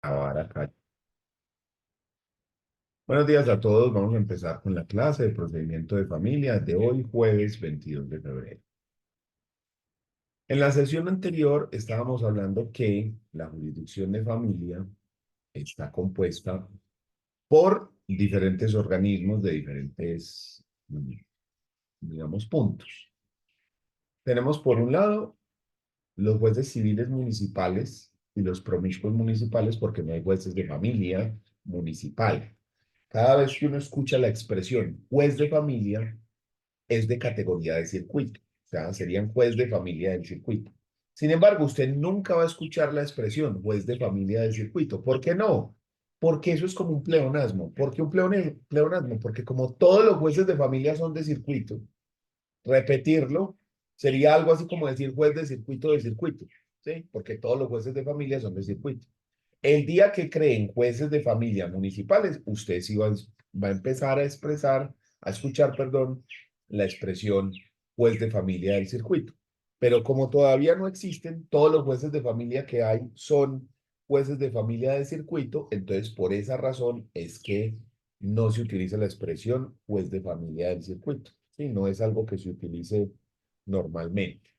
Ahora acá. Buenos días a todos. Vamos a empezar con la clase de procedimiento de familia de hoy, jueves 22 de febrero. En la sesión anterior estábamos hablando que la jurisdicción de familia está compuesta por diferentes organismos de diferentes, digamos, puntos. Tenemos por un lado los jueces civiles municipales y los promiscuos municipales porque no hay jueces de familia municipal. Cada vez que uno escucha la expresión juez de familia, es de categoría de circuito. O sea, serían juez de familia del circuito. Sin embargo, usted nunca va a escuchar la expresión juez de familia del circuito. ¿Por qué no? Porque eso es como un pleonasmo. ¿Por qué un pleonasmo? Porque como todos los jueces de familia son de circuito, repetirlo sería algo así como decir juez de circuito, ¿sí? Porque todos los jueces de familia son de circuito. El día que creen jueces de familia municipales, usted sí va a empezar a expresar, a escuchar, perdón, la expresión juez de familia del circuito. Pero como todavía no existen, todos los jueces de familia que hay son jueces de familia del circuito, entonces por esa razón es que no se utiliza la expresión juez de familia del circuito. ¿Sí? No es algo que se utilice normalmente,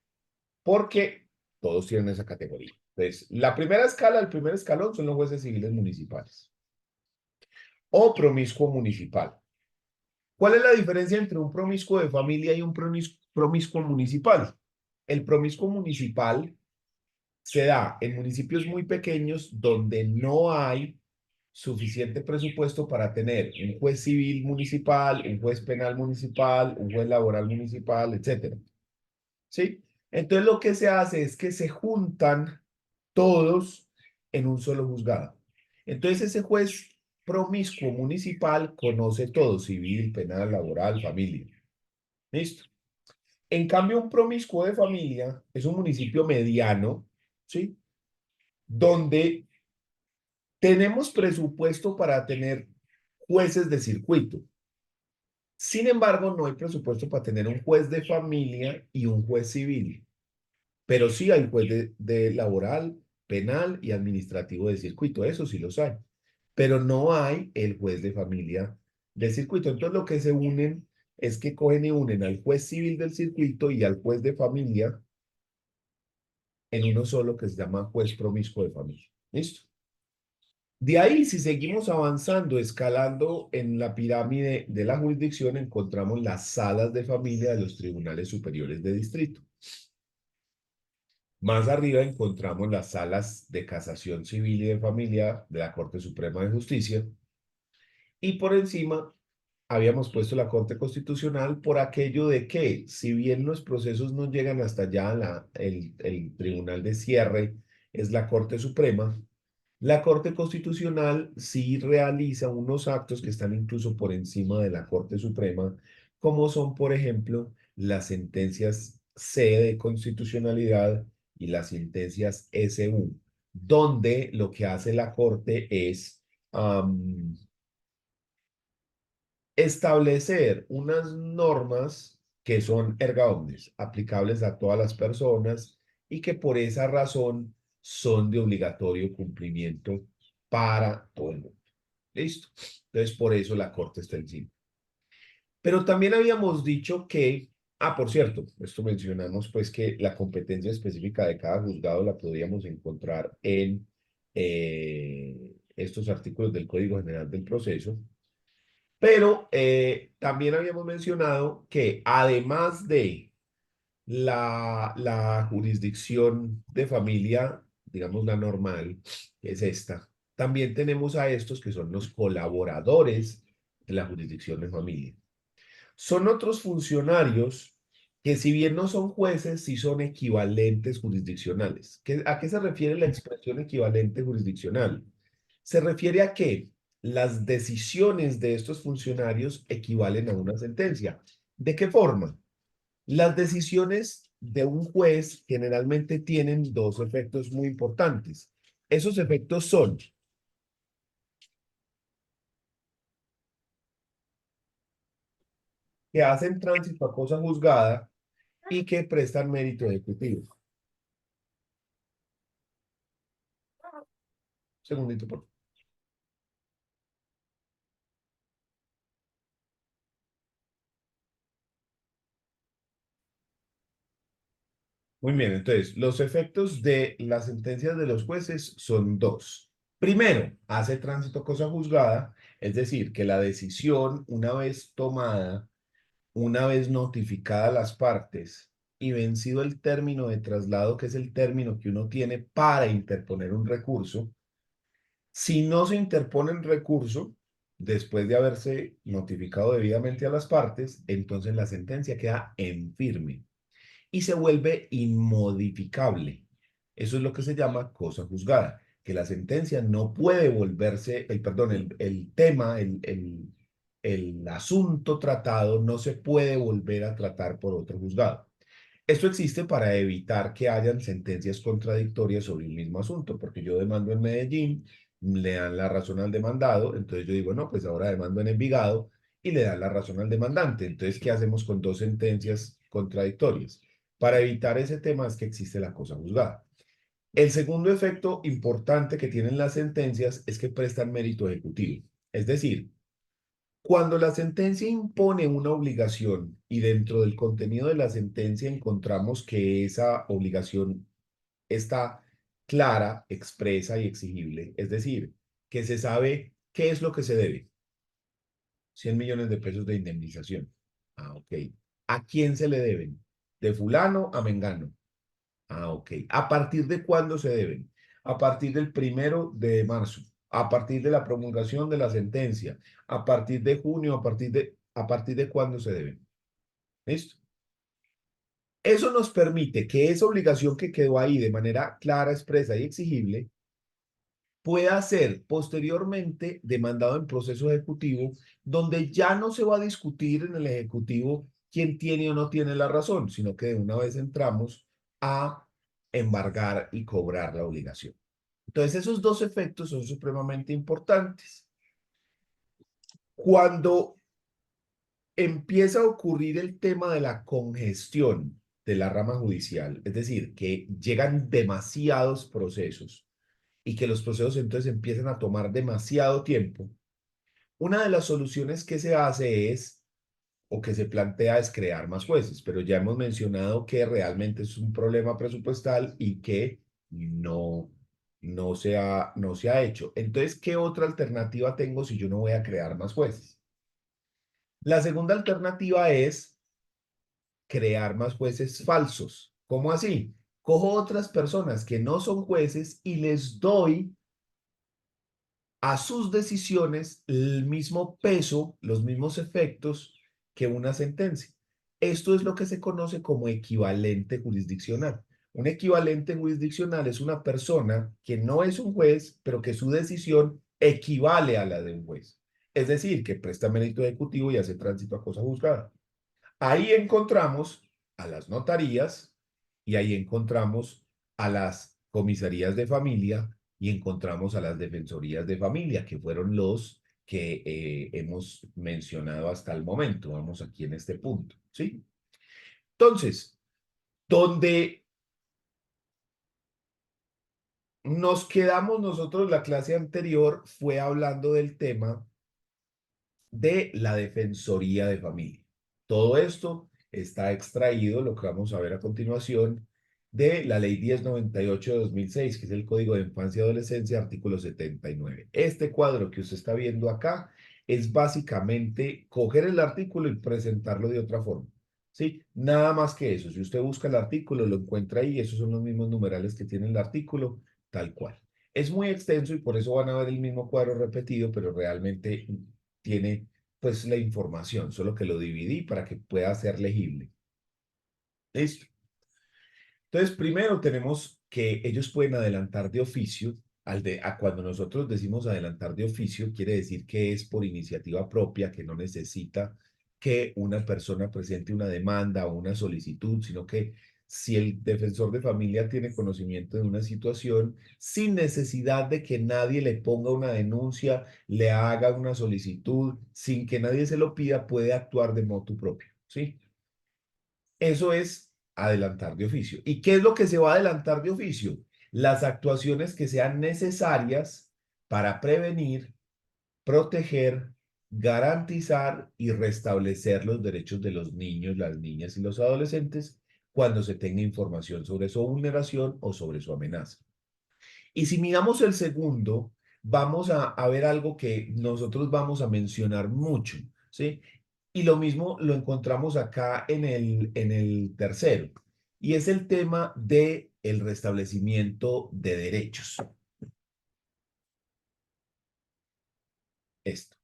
porque todos tienen esa categoría. Entonces, la primera escala, el primer escalón son los jueces civiles municipales o promiscuo municipal. ¿Cuál es la diferencia entre un promiscuo de familia y un promiscuo municipal? El promiscuo municipal se da en municipios muy pequeños donde no hay suficiente presupuesto para tener un juez civil municipal, un juez penal municipal, un juez laboral municipal, etcétera. ¿Sí? Entonces lo que se hace es que se juntan todos en un solo juzgado. Entonces ese juez promiscuo municipal conoce todo, civil, penal, laboral, familia. ¿Listo? En cambio, un promiscuo de familia es un municipio mediano, ¿sí? Donde tenemos presupuesto para tener jueces de circuito. Sin embargo, no hay presupuesto para tener un juez de familia y un juez civil. Pero sí hay juez de laboral, penal y administrativo de circuito, eso sí los hay. Pero no hay el juez de familia de circuito. Entonces lo que se unen es que cogen y unen al juez civil del circuito y al juez de familia en uno solo que se llama juez promiscuo de familia. ¿Listo? De ahí, si seguimos avanzando, escalando en la pirámide de la jurisdicción, encontramos las salas de familia de los tribunales superiores de distrito. Más arriba encontramos las salas de casación civil y de familia de la Corte Suprema de Justicia. Y por encima habíamos puesto la Corte Constitucional por aquello de que, si bien los procesos no llegan hasta allá, el tribunal de cierre es la Corte Suprema, la Corte Constitucional sí realiza unos actos que están incluso por encima de la Corte Suprema, como son, por ejemplo, las sentencias C de constitucionalidad y las sentencias SU, donde lo que hace la Corte es establecer unas normas que son erga omnes, aplicables a todas las personas y que por esa razón son de obligatorio cumplimiento para todo el mundo. ¿Listo? Entonces, por eso la Corte está encima. Pero también habíamos dicho que, por cierto, esto mencionamos pues que la competencia específica de cada juzgado la podríamos encontrar en estos artículos del Código General del Proceso, pero también habíamos mencionado que además de la jurisdicción de familia, digamos la normal, que es esta, también tenemos a estos que son los colaboradores de la jurisdicción de familia. Son otros funcionarios que si bien no son jueces, sí son equivalentes jurisdiccionales. ¿A qué se refiere la expresión equivalente jurisdiccional? Se refiere a que las decisiones de estos funcionarios equivalen a una sentencia. ¿De qué forma? Las decisiones de un juez generalmente tienen dos efectos muy importantes. Esos efectos son que hacen tránsito a cosa juzgada y que prestan mérito ejecutivo. Segundito, por favor. Muy bien, entonces, los efectos de las sentencias de los jueces son dos. Primero, hace tránsito cosa juzgada, es decir, que la decisión, una vez tomada, una vez notificada a las partes y vencido el término de traslado, que es el término que uno tiene para interponer un recurso, si no se interpone el recurso, después de haberse notificado debidamente a las partes, entonces la sentencia queda en firme y se vuelve inmodificable. Eso es lo que se llama cosa juzgada, que la sentencia no puede volverse, perdón, el tema, el asunto tratado no se puede volver a tratar por otro juzgado. Esto existe para evitar que hayan sentencias contradictorias sobre el mismo asunto, porque yo demando en Medellín, le dan la razón al demandado, entonces yo digo, no, pues ahora demando en Envigado y le dan la razón al demandante. Entonces, ¿qué hacemos con dos sentencias contradictorias? Para evitar ese tema es que existe la cosa juzgada. El segundo efecto importante que tienen las sentencias es que prestan mérito ejecutivo. Es decir, cuando la sentencia impone una obligación y dentro del contenido de la sentencia encontramos que esa obligación está clara, expresa y exigible, es decir, que se sabe qué es lo que se debe. 100 millones de pesos de indemnización. Ah, ok. ¿A quién se le deben? De fulano a mengano. Ah, ok. ¿A partir de cuándo se deben? A partir del 1 de marzo, a partir de la promulgación de la sentencia, a partir de junio, a partir de cuándo se deben. ¿Listo? Eso nos permite que esa obligación que quedó ahí de manera clara, expresa y exigible pueda ser posteriormente demandado en proceso ejecutivo, donde ya no se va a discutir en el ejecutivo quién tiene o no tiene la razón, sino que de una vez entramos a embargar y cobrar la obligación. Entonces, esos dos efectos son supremamente importantes. Cuando empieza a ocurrir el tema de la congestión de la rama judicial, es decir, que llegan demasiados procesos y que los procesos entonces empiezan a tomar demasiado tiempo, una de las soluciones que se hace es, o que se plantea es crear más jueces, pero ya hemos mencionado que realmente es un problema presupuestal y que no se ha hecho. Entonces, ¿qué otra alternativa tengo si yo no voy a crear más jueces? La segunda alternativa es crear más jueces falsos. ¿Cómo así? Cojo otras personas que no son jueces y les doy a sus decisiones el mismo peso, los mismos efectos que una sentencia. Esto es lo que se conoce como equivalente jurisdiccional. Un equivalente jurisdiccional es una persona que no es un juez, pero que su decisión equivale a la de un juez. Es decir, que presta mérito ejecutivo y hace tránsito a cosa juzgada. Ahí encontramos a las notarías y ahí encontramos a las comisarías de familia y encontramos a las defensorías de familia, que fueron los que hemos mencionado hasta el momento. Vamos aquí en este punto, ¿sí? Entonces, donde nos quedamos nosotros la clase anterior fue hablando del tema de la Defensoría de Familia. Todo esto está extraído, lo que vamos a ver a continuación, de la Ley 1098 de 2006, que es el Código de Infancia y Adolescencia, artículo 79. Este cuadro que usted está viendo acá es básicamente coger el artículo y presentarlo de otra forma. ¿Sí? Nada más que eso. Si usted busca el artículo, lo encuentra ahí. Esos son los mismos numerales que tiene el artículo, tal cual. Es muy extenso y por eso van a ver el mismo cuadro repetido, pero realmente tiene pues la información, solo que lo dividí para que pueda ser legible. ¿Listo? Entonces, primero tenemos que ellos pueden adelantar de oficio. A cuando nosotros decimos adelantar de oficio, quiere decir que es por iniciativa propia, que no necesita que una persona presente una demanda o una solicitud, sino que si el defensor de familia tiene conocimiento de una situación, sin necesidad de que nadie le ponga una denuncia, le haga una solicitud, sin que nadie se lo pida, puede actuar de motu propio, ¿sí? Eso es adelantar de oficio. ¿Y qué es lo que se va a adelantar de oficio? Las actuaciones que sean necesarias para prevenir, proteger, garantizar y restablecer los derechos de los niños, las niñas y los adolescentes cuando se tenga información sobre su vulneración o sobre su amenaza. Y si miramos el segundo, vamos a ver algo que nosotros vamos a mencionar mucho, ¿sí? Y lo mismo lo encontramos acá en el tercero, y es el tema de el restablecimiento de derechos. Esto.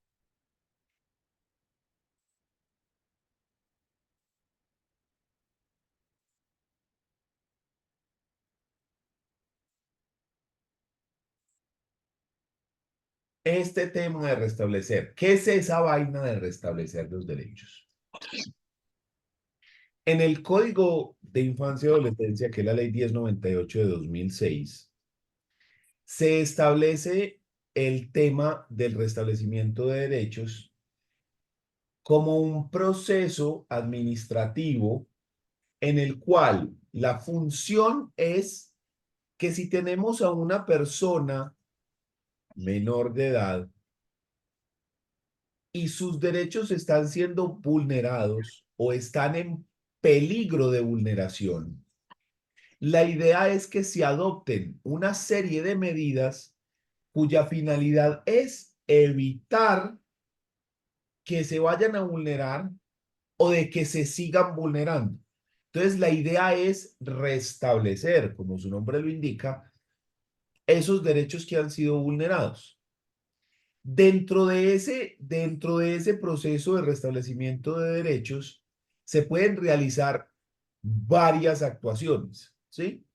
Este tema de restablecer, ¿qué es esa vaina de restablecer los derechos? En el Código de Infancia y Adolescencia, que es la Ley 1098 de 2006, se establece el tema del restablecimiento de derechos como un proceso administrativo en el cual la función es que si tenemos a una persona menor de edad y sus derechos están siendo vulnerados o están en peligro de vulneración, la idea es que se adopten una serie de medidas cuya finalidad es evitar que se vayan a vulnerar o de que se sigan vulnerando. Entonces, la idea es restablecer, como su nombre lo indica, esos derechos que han sido vulnerados. Dentro de ese proceso de restablecimiento de derechos, se pueden realizar varias actuaciones, ¿sí?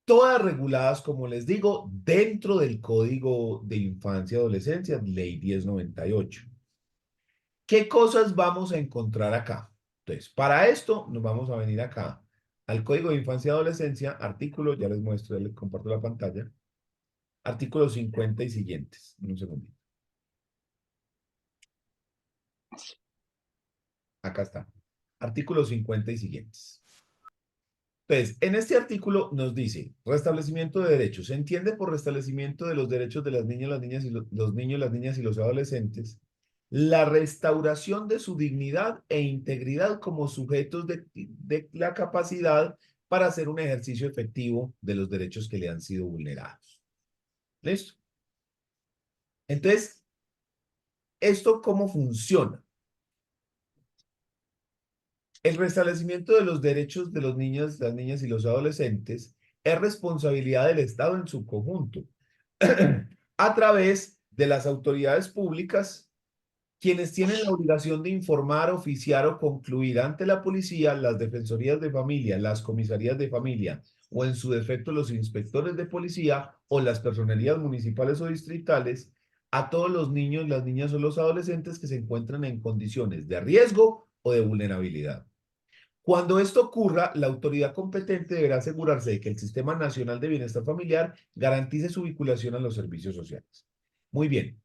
Todas reguladas, como les digo, dentro del Código de Infancia y Adolescencia, Ley 1098. ¿Qué cosas vamos a encontrar acá? Entonces, para esto nos vamos a venir acá al Código de Infancia y Adolescencia, artículo, ya les muestro, ya les comparto la pantalla, artículos 50 y siguientes. Un segundito. Acá está. Artículos 50 y siguientes. Entonces, en este artículo nos dice, restablecimiento de derechos. Se entiende por restablecimiento de los derechos de las niñas, las niñas y los niños, las niñas y los adolescentes, la restauración de su dignidad e integridad como sujetos de la capacidad para hacer un ejercicio efectivo de los derechos que le han sido vulnerados. ¿Listo? Entonces, ¿esto cómo funciona? El restablecimiento de los derechos de los niños, las niñas y los adolescentes es responsabilidad del Estado en su conjunto, a través de las autoridades públicas, quienes tienen la obligación de informar, oficiar o concluir ante la policía, las defensorías de familia, las comisarías de familia o en su defecto los inspectores de policía o las personerías municipales o distritales a todos los niños, las niñas o los adolescentes que se encuentran en condiciones de riesgo o de vulnerabilidad. Cuando esto ocurra, la autoridad competente deberá asegurarse de que el Sistema Nacional de Bienestar Familiar garantice su vinculación a los servicios sociales. Muy bien.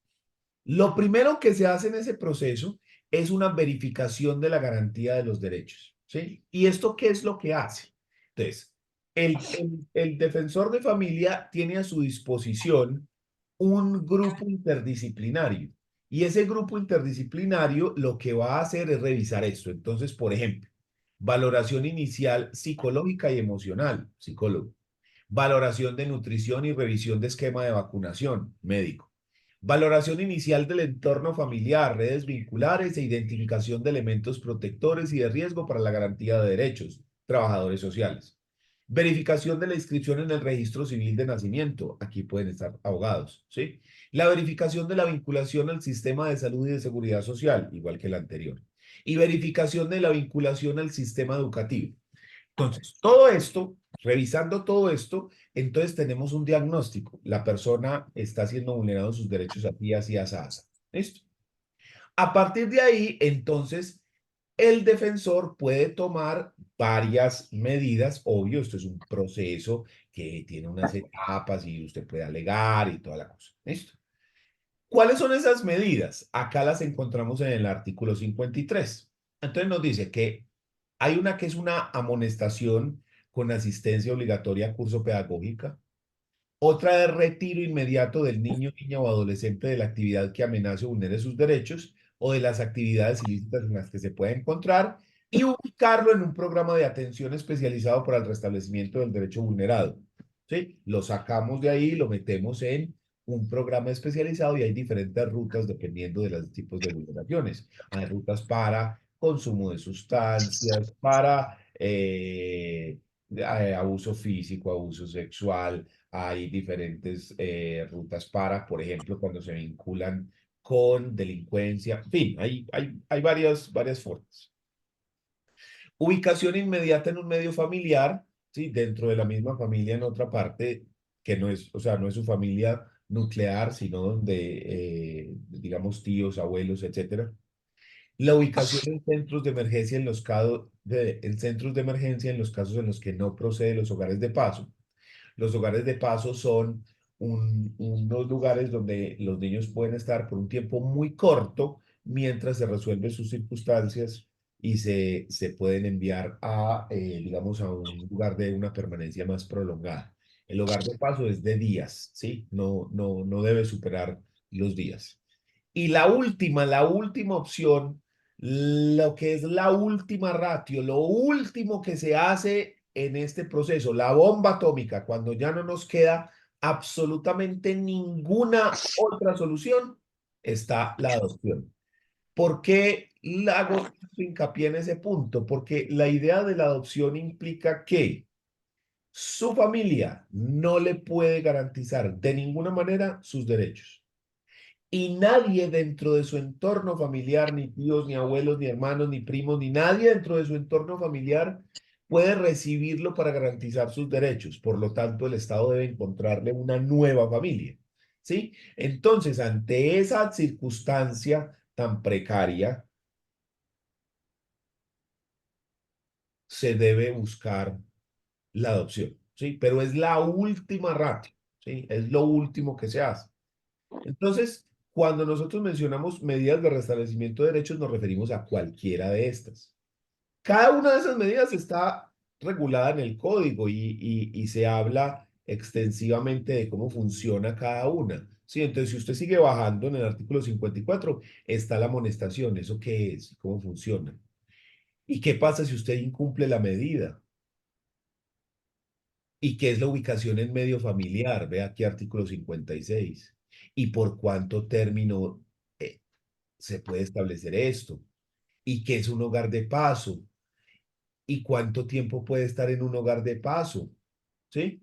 Lo primero que se hace en ese proceso es una verificación de la garantía de los derechos, ¿sí? ¿Y esto qué es lo que hace? Entonces, el defensor de familia tiene a su disposición un grupo interdisciplinario y ese grupo interdisciplinario lo que va a hacer es revisar esto. Entonces, por ejemplo, valoración inicial psicológica y emocional, psicólogo. Valoración de nutrición y revisión de esquema de vacunación, médico. Valoración inicial del entorno familiar, redes vinculares e identificación de elementos protectores y de riesgo para la garantía de derechos, trabajadores sociales. Verificación de la inscripción en el registro civil de nacimiento, aquí pueden estar abogados, ¿sí? La verificación de la vinculación al sistema de salud y de seguridad social, igual que la anterior. Y verificación de la vinculación al sistema educativo. Entonces, todo esto, revisando todo esto, entonces tenemos un diagnóstico. La persona está siendo vulnerado sus derechos aquí, así, así, así. ¿Listo? A partir de ahí, entonces, el defensor puede tomar varias medidas. Obvio, esto es un proceso que tiene unas etapas y usted puede alegar y toda la cosa. ¿Listo? ¿Cuáles son esas medidas? Acá las encontramos en el artículo 53. Entonces nos dice que hay una que es una amonestación con asistencia obligatoria a curso pedagógica. Otra es retiro inmediato del niño, niña o adolescente de la actividad que amenace o vulnere sus derechos o de las actividades ilícitas en las que se puede encontrar y ubicarlo en un programa de atención especializado para el restablecimiento del derecho vulnerado. ¿Sí? Lo sacamos de ahí, lo metemos en un programa especializado y hay diferentes rutas dependiendo de los tipos de vulneraciones. Hay rutas para consumo de sustancias, para abuso físico, abuso sexual, hay diferentes rutas para, por ejemplo, cuando se vinculan con delincuencia. En fin, hay varias formas. Ubicación inmediata en un medio familiar, ¿sí? Dentro de la misma familia en otra parte, que no es, o sea, no es su familia nuclear, sino donde, digamos, tíos, abuelos, etcétera. La ubicación en centros de emergencia en los casos en centros de emergencia en los casos en los que no procede los hogares de paso. Los hogares de paso son unos lugares donde los niños pueden estar por un tiempo muy corto mientras se resuelven sus circunstancias y se pueden enviar a, digamos, a un lugar de una permanencia más prolongada. El hogar de paso es de días, ¿sí? No debe superar los días. Y la última opción, lo que es la última ratio, lo último que se hace en este proceso, la bomba atómica, cuando ya no nos queda absolutamente ninguna otra solución, está la adopción. ¿Por qué hago hincapié en ese punto? Porque la idea de la adopción implica que su familia no le puede garantizar de ninguna manera sus derechos. Y nadie dentro de su entorno familiar, ni tíos, ni abuelos, ni hermanos, ni primos, ni nadie dentro de su entorno familiar puede recibirlo para garantizar sus derechos. Por lo tanto, el Estado debe encontrarle una nueva familia. ¿Sí? Entonces, ante esa circunstancia tan precaria, se debe buscar la adopción. ¿Sí? Pero es la última ratio. ¿Sí? Es lo último que se hace. Entonces, cuando nosotros mencionamos medidas de restablecimiento de derechos, nos referimos a cualquiera de estas. Cada una de esas medidas está regulada en el código y se habla extensivamente de cómo funciona cada una. Sí, entonces, si usted sigue bajando en el artículo 54, está la amonestación. ¿Eso qué es? ¿Cómo funciona? ¿Y qué pasa si usted incumple la medida? ¿Y qué es la ubicación en medio familiar? Ve aquí artículo 56. ¿Y por cuánto término eh, se puede establecer esto? ¿Y qué es un hogar de paso? ¿Y cuánto tiempo puede estar en un hogar de paso? ¿Sí?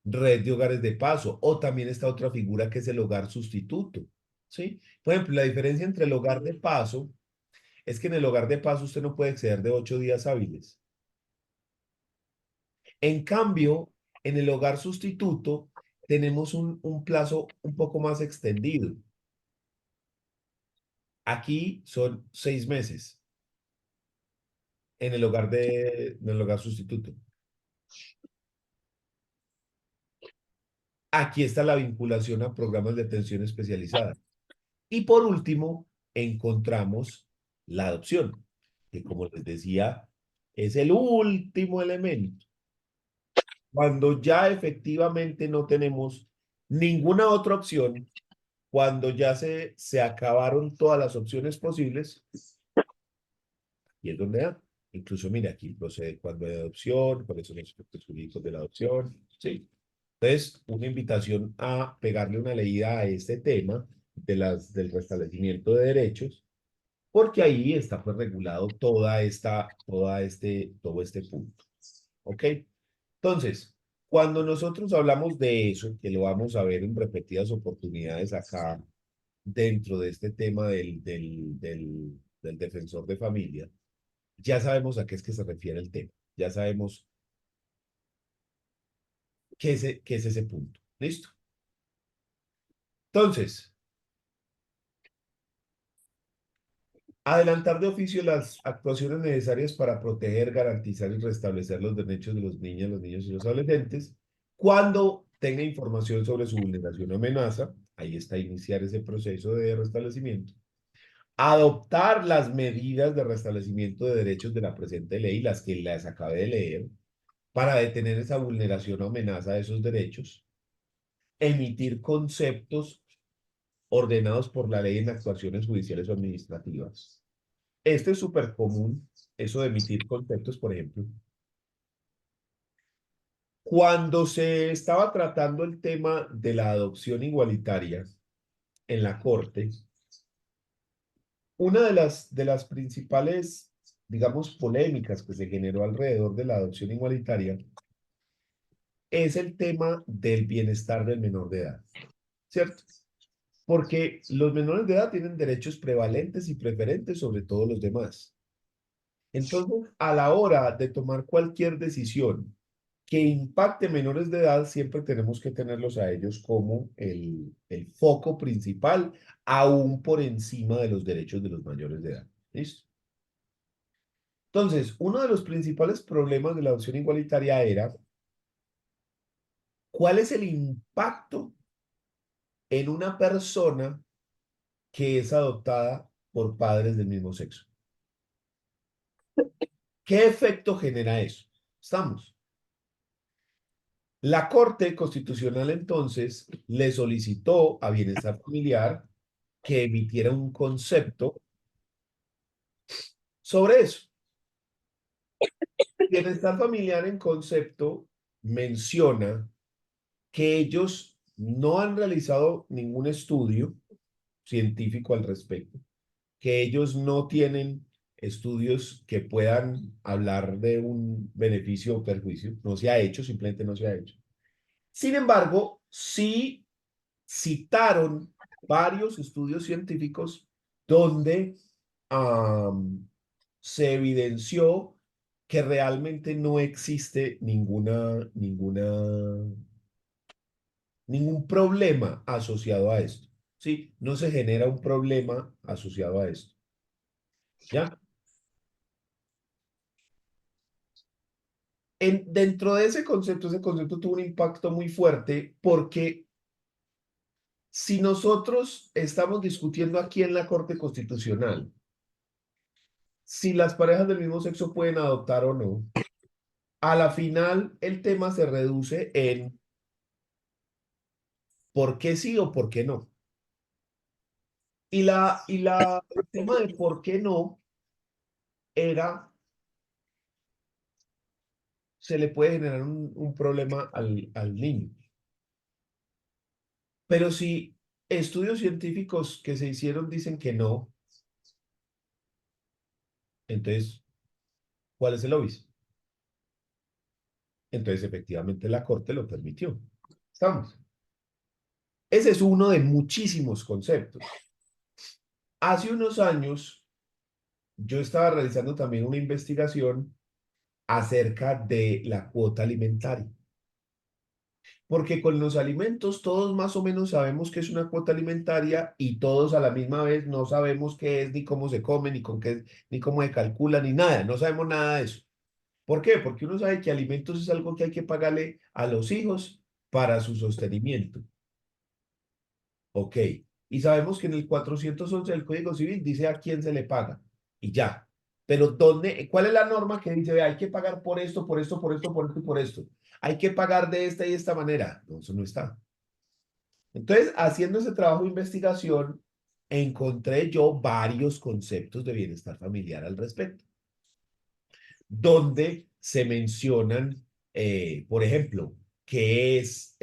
Red de hogares de paso. O también está otra figura que es el hogar sustituto. ¿Sí? Por ejemplo, la diferencia entre el hogar de paso es que en el hogar de paso usted no puede exceder de 8 días hábiles. En cambio, en el hogar sustituto tenemos un plazo un poco más extendido. Aquí son 6 meses en el hogar sustituto. Aquí está la vinculación a programas de atención especializada. Y por último, encontramos la adopción, que como les decía, es el último elemento. Cuando ya efectivamente no tenemos ninguna otra opción, cuando ya se acabaron todas las opciones posibles, y es donde da. Incluso, mire, aquí procede cuando hay adopción, cuáles son los efectos jurídicos de la adopción, ¿sí? Entonces, una invitación a pegarle una leída a este tema del restablecimiento de derechos, porque ahí está pues regulado todo este punto. ¿Ok? Entonces, cuando nosotros hablamos de eso, que lo vamos a ver en repetidas oportunidades acá dentro de este tema del defensor de familia, ya sabemos a qué es que se refiere el tema, ya sabemos qué es ese punto. ¿Listo? Entonces, adelantar de oficio las actuaciones necesarias para proteger, garantizar y restablecer los derechos de los niños y los adolescentes cuando tenga información sobre su vulneración o amenaza. Ahí está iniciar ese proceso de restablecimiento. Adoptar las medidas de restablecimiento de derechos de la presente ley, las que las acabé de leer. para detener esa vulneración o amenaza de esos derechos, emitir conceptos ordenados por la ley en actuaciones judiciales o administrativas. Este es súper común, eso de emitir conceptos, por ejemplo. Cuando se estaba tratando el tema de la adopción igualitaria en la Corte, una de las principales, digamos, polémicas que se generó alrededor de la adopción igualitaria es el tema del bienestar del menor de edad, ¿cierto? Porque los menores de edad tienen derechos prevalentes y preferentes sobre todos los demás. Entonces, a la hora de tomar cualquier decisión que impacte menores de edad, siempre tenemos que tenerlos a ellos como el foco principal, aún por encima de los derechos de los mayores de edad. ¿Listo? Entonces, uno de los principales problemas de la adopción igualitaria era cuál es el impacto en una persona que es adoptada por padres del mismo sexo. ¿Qué efecto genera eso? Estamos. La Corte Constitucional entonces le solicitó a Bienestar Familiar que emitiera un concepto sobre eso. Bienestar Familiar en concepto menciona que ellos no han realizado ningún estudio científico al respecto, que ellos no tienen estudios que puedan hablar de un beneficio o perjuicio, no se ha hecho, simplemente no se ha hecho. Sin embargo, sí citaron varios estudios científicos donde se evidenció que realmente no existe ningún problema asociado a esto. ¿Sí? No se genera un problema asociado a esto. ¿Ya? Dentro de ese concepto tuvo un impacto muy fuerte porque si nosotros estamos discutiendo aquí en la Corte Constitucional si las parejas del mismo sexo pueden adoptar o no, a la final el tema se reduce en por qué sí o por qué no. El tema de por qué no era, se le puede generar un problema al niño. Pero si estudios científicos que se hicieron dicen que no, entonces, ¿cuál es el obvio? Entonces, efectivamente, la Corte lo permitió. ¿Estamos? Ese es uno de muchísimos conceptos. Hace unos años, yo estaba realizando también una investigación acerca de la cuota alimentaria. Porque con los alimentos todos más o menos sabemos qué es una cuota alimentaria y todos a la misma vez no sabemos qué es, ni cómo se come, ni con qué, ni cómo se calcula, ni nada. No sabemos nada de eso. ¿Por qué? Porque uno sabe que alimentos es algo que hay que pagarle a los hijos para su sostenimiento. Ok. Y sabemos que en el 411 del Código Civil dice a quién se le paga. Y ya. Pero ¿dónde, cuál es la norma que dice, vea, hay que pagar por esto, por esto, por esto, por esto y por esto? Hay que pagar de esta y esta manera. No, eso no está. Entonces, haciendo ese trabajo de investigación, encontré yo varios conceptos de bienestar familiar al respecto, donde se mencionan, por ejemplo, ¿qué es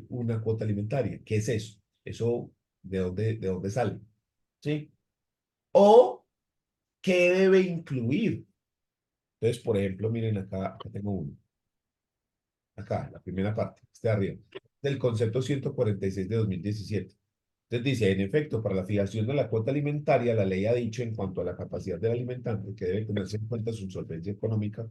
una cuota alimentaria? ¿Qué es eso? ¿Eso de dónde sale? ¿Sí? O ¿qué debe incluir? Entonces, por ejemplo, miren acá tengo uno. Acá, la primera parte, este de arriba, del concepto 146 de 2017. Entonces dice, en efecto, para la fijación de la cuota alimentaria, la ley ha dicho en cuanto a la capacidad del alimentante que debe tenerse en cuenta su solvencia económica,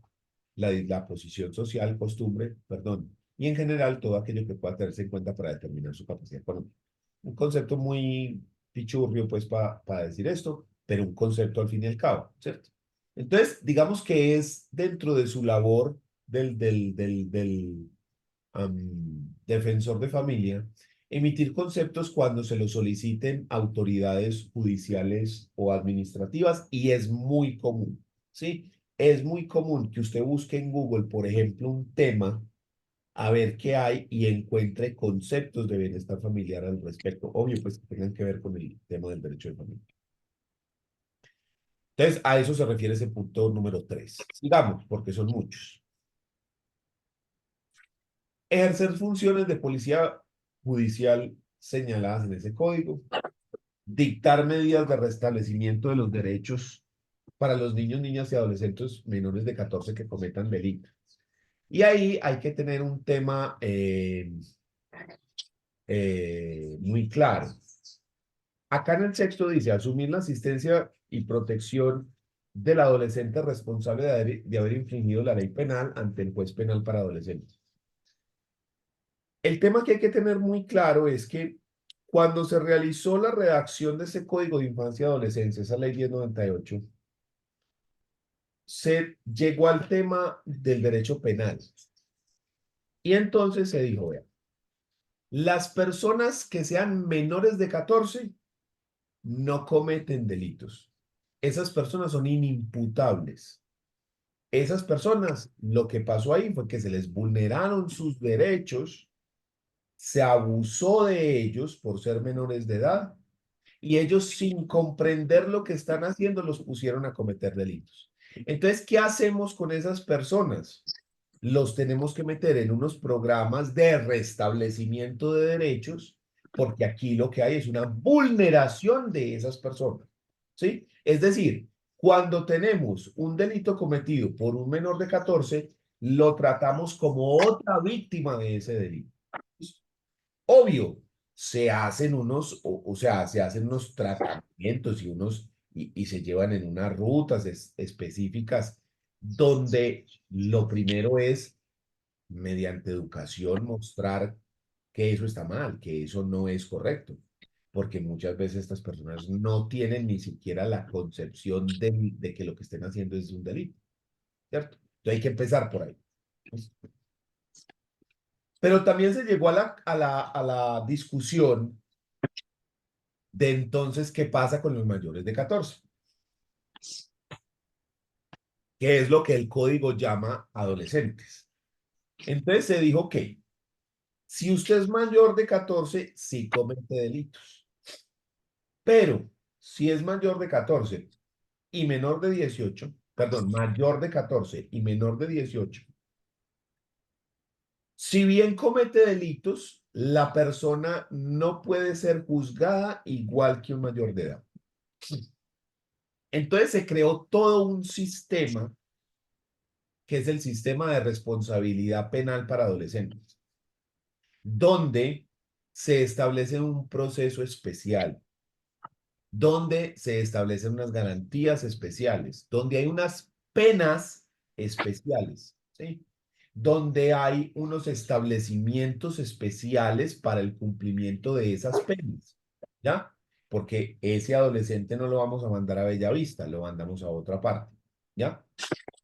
la posición social, costumbre, perdón, y en general todo aquello que pueda tenerse en cuenta para determinar su capacidad económica. Un concepto muy pichurrio, pues, para decir esto, pero un concepto al fin y al cabo, ¿cierto? Entonces, digamos que es dentro de su labor del defensor de familia, emitir conceptos cuando se lo soliciten autoridades judiciales o administrativas y es muy común, ¿sí? es muy común que usted busque en Google, por ejemplo, un tema, a ver qué hay y encuentre conceptos de bienestar familiar al respecto. Obvio, pues que tengan que ver con el tema del derecho de familia. Entonces, a eso se refiere ese punto número 3. Sigamos, porque son muchos. Ejercer funciones de policía judicial señaladas en ese código. Dictar medidas de restablecimiento de los derechos para los niños, niñas y adolescentes menores de 14 que cometan delitos. Y ahí hay que tener un tema muy claro. Acá en el texto dice, asumir la asistencia y protección del adolescente responsable de haber infringido la ley penal ante el juez penal para adolescentes. El tema que hay que tener muy claro es que cuando se realizó la redacción de ese Código de Infancia y Adolescencia, esa ley 1098, se llegó al tema del derecho penal. Y entonces se dijo, vea, las personas que sean menores de 14 no cometen delitos. Esas personas son inimputables. Esas personas, lo que pasó ahí fue que se les vulneraron sus derechos, se abusó de ellos por ser menores de edad y ellos sin comprender lo que están haciendo los pusieron a cometer delitos. Entonces, ¿qué hacemos con esas personas? Los tenemos que meter en unos programas de restablecimiento de derechos, porque aquí lo que hay es una vulneración de esas personas, ¿sí? Es decir, cuando tenemos un delito cometido por un menor de 14, lo tratamos como otra víctima de ese delito. Obvio, se hacen unos, o sea, se hacen unos tratamientos y se llevan en unas rutas específicas donde lo primero es, mediante educación, mostrar que eso está mal, que eso no es correcto, porque muchas veces estas personas no tienen ni siquiera la concepción de que lo que estén haciendo es un delito, ¿cierto? Entonces hay que empezar por ahí. Pero también se llegó a la discusión de entonces qué pasa con los mayores de 14, que es lo que el código llama adolescentes. Entonces se dijo que si usted es mayor de 14, sí comete delitos. Pero si es mayor de 14 y menor de 18, perdón, mayor de 14 y menor de 18, si bien comete delitos, la persona no puede ser juzgada igual que un mayor de edad. Entonces se creó todo un sistema que es el sistema de responsabilidad penal para adolescentes, donde se establece un proceso especial, donde se establecen unas garantías especiales, donde hay unas penas especiales, ¿sí? Donde hay unos establecimientos especiales para el cumplimiento de esas penas, ¿ya? Porque ese adolescente no lo vamos a mandar a Bellavista, lo mandamos a otra parte, ¿ya?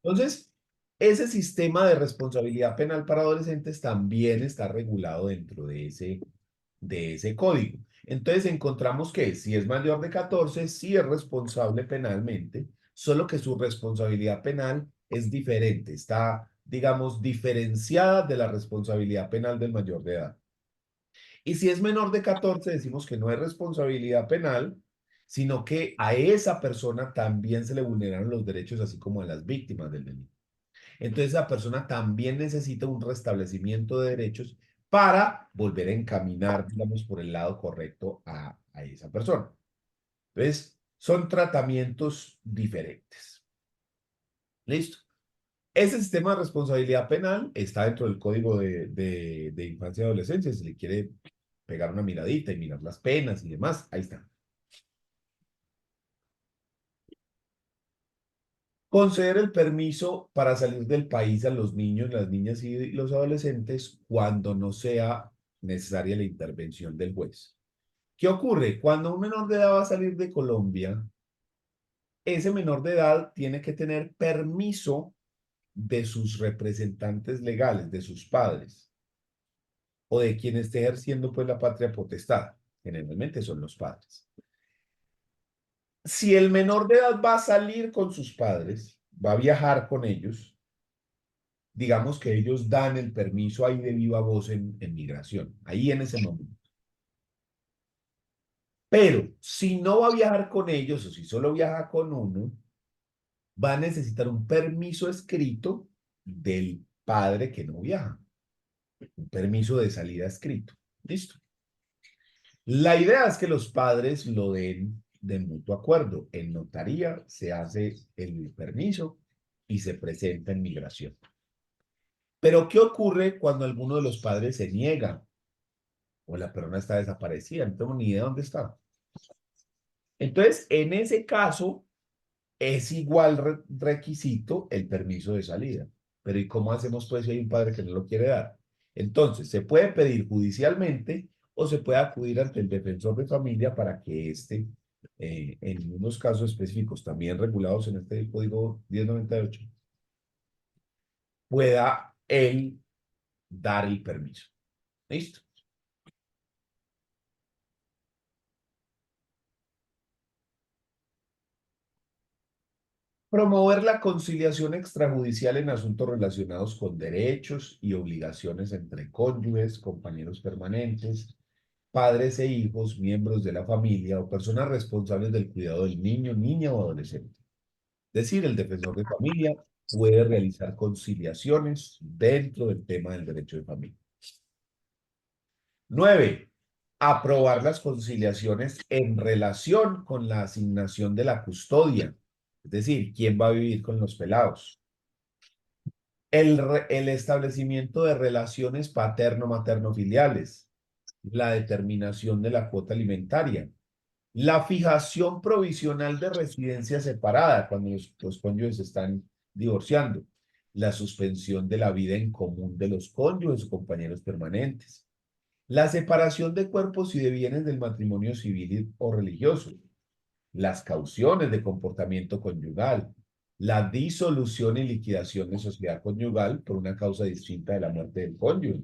Entonces, ese sistema de responsabilidad penal para adolescentes también está regulado dentro de ese código. Entonces, encontramos que si es mayor de 14, sí es responsable penalmente, solo que su responsabilidad penal es diferente, está, digamos, diferenciada de la responsabilidad penal del mayor de edad. Y si es menor de 14, decimos que no hay responsabilidad penal, sino que a esa persona también se le vulneraron los derechos, así como a las víctimas del delito. Entonces, la persona también necesita un restablecimiento de derechos para volver a encaminar, digamos, por el lado correcto a esa persona. Entonces, son tratamientos diferentes. ¿Listo? Ese sistema de responsabilidad penal está dentro del Código de Infancia y Adolescencia. Si le quiere pegar una miradita y mirar las penas y demás, ahí está. Conceder el permiso para salir del país a los niños, las niñas y los adolescentes cuando no sea necesaria la intervención del juez. ¿Qué ocurre? Cuando un menor de edad va a salir de Colombia, ese menor de edad tiene que tener permiso de sus representantes legales, de sus padres, o de quien esté ejerciendo pues la patria potestad. Generalmente son los padres. Si el menor de edad va a salir con sus padres, va a viajar con ellos, digamos que ellos dan el permiso ahí de viva voz en migración, ahí en ese momento. Pero si no va a viajar con ellos o si solo viaja con uno, va a necesitar un permiso escrito del padre que no viaja, un permiso de salida escrito. ¿Listo? La idea es que los padres lo den de mutuo acuerdo. En notaría se hace el permiso y se presenta en migración. Pero ¿qué ocurre cuando alguno de los padres se niega o la persona está desaparecida? No tengo ni idea de dónde está. Entonces, en ese caso, es igual requisito el permiso de salida. Pero ¿y cómo hacemos pues si hay un padre que no lo quiere dar? Entonces, se puede pedir judicialmente o se puede acudir ante el defensor de familia para que éste, en unos casos específicos también regulados en este código 1098, pueda él dar el permiso. ¿Listo? Promover la conciliación extrajudicial en asuntos relacionados con derechos y obligaciones entre cónyuges, compañeros permanentes, padres e hijos, miembros de la familia o personas responsables del cuidado del niño, niña o adolescente. Es decir, el defensor de familia puede realizar conciliaciones dentro del tema del derecho de familia. 9. Aprobar las conciliaciones en relación con la asignación de la custodia. Es decir, quién va a vivir con los pelados. El establecimiento de relaciones paterno-materno-filiales. La determinación de la cuota alimentaria. La fijación provisional de residencia separada cuando los cónyuges están divorciando. La suspensión de la vida en común de los cónyuges o compañeros permanentes. La separación de cuerpos y de bienes del matrimonio civil o religioso. Las cauciones de comportamiento conyugal. La disolución y liquidación de sociedad conyugal por una causa distinta de la muerte del cónyuge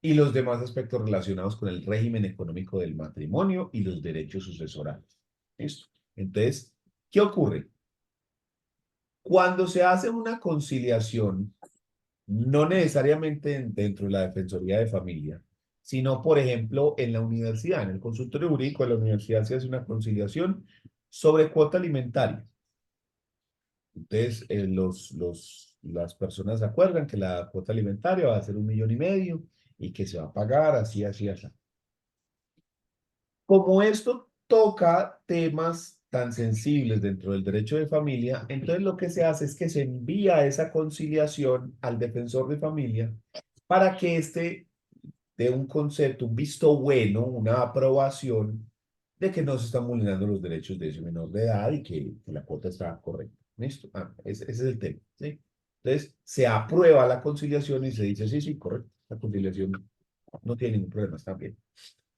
y los demás aspectos relacionados con el régimen económico del matrimonio y los derechos sucesorales. ¿Listo? Entonces, ¿qué ocurre? Cuando se hace una conciliación, no necesariamente dentro de la Defensoría de Familia, sino, por ejemplo, en la universidad, en el consultorio jurídico de la universidad se hace una conciliación sobre cuota alimentaria. Entonces, las personas acuerdan que la cuota alimentaria va a ser 1,5 millones y que se va a pagar así, así, así. Como esto toca temas tan sensibles dentro del derecho de familia, entonces lo que se hace es que se envía esa conciliación al defensor de familia para que éste dé un concepto, un visto bueno, una aprobación de que no se están vulnerando los derechos de ese menor de edad y que la cuota está correcta. ¿Listo? Ese es el tema, ¿sí? Entonces, se aprueba la conciliación y se dice, sí, sí, correcto, la conciliación no tiene ningún problema, está bien.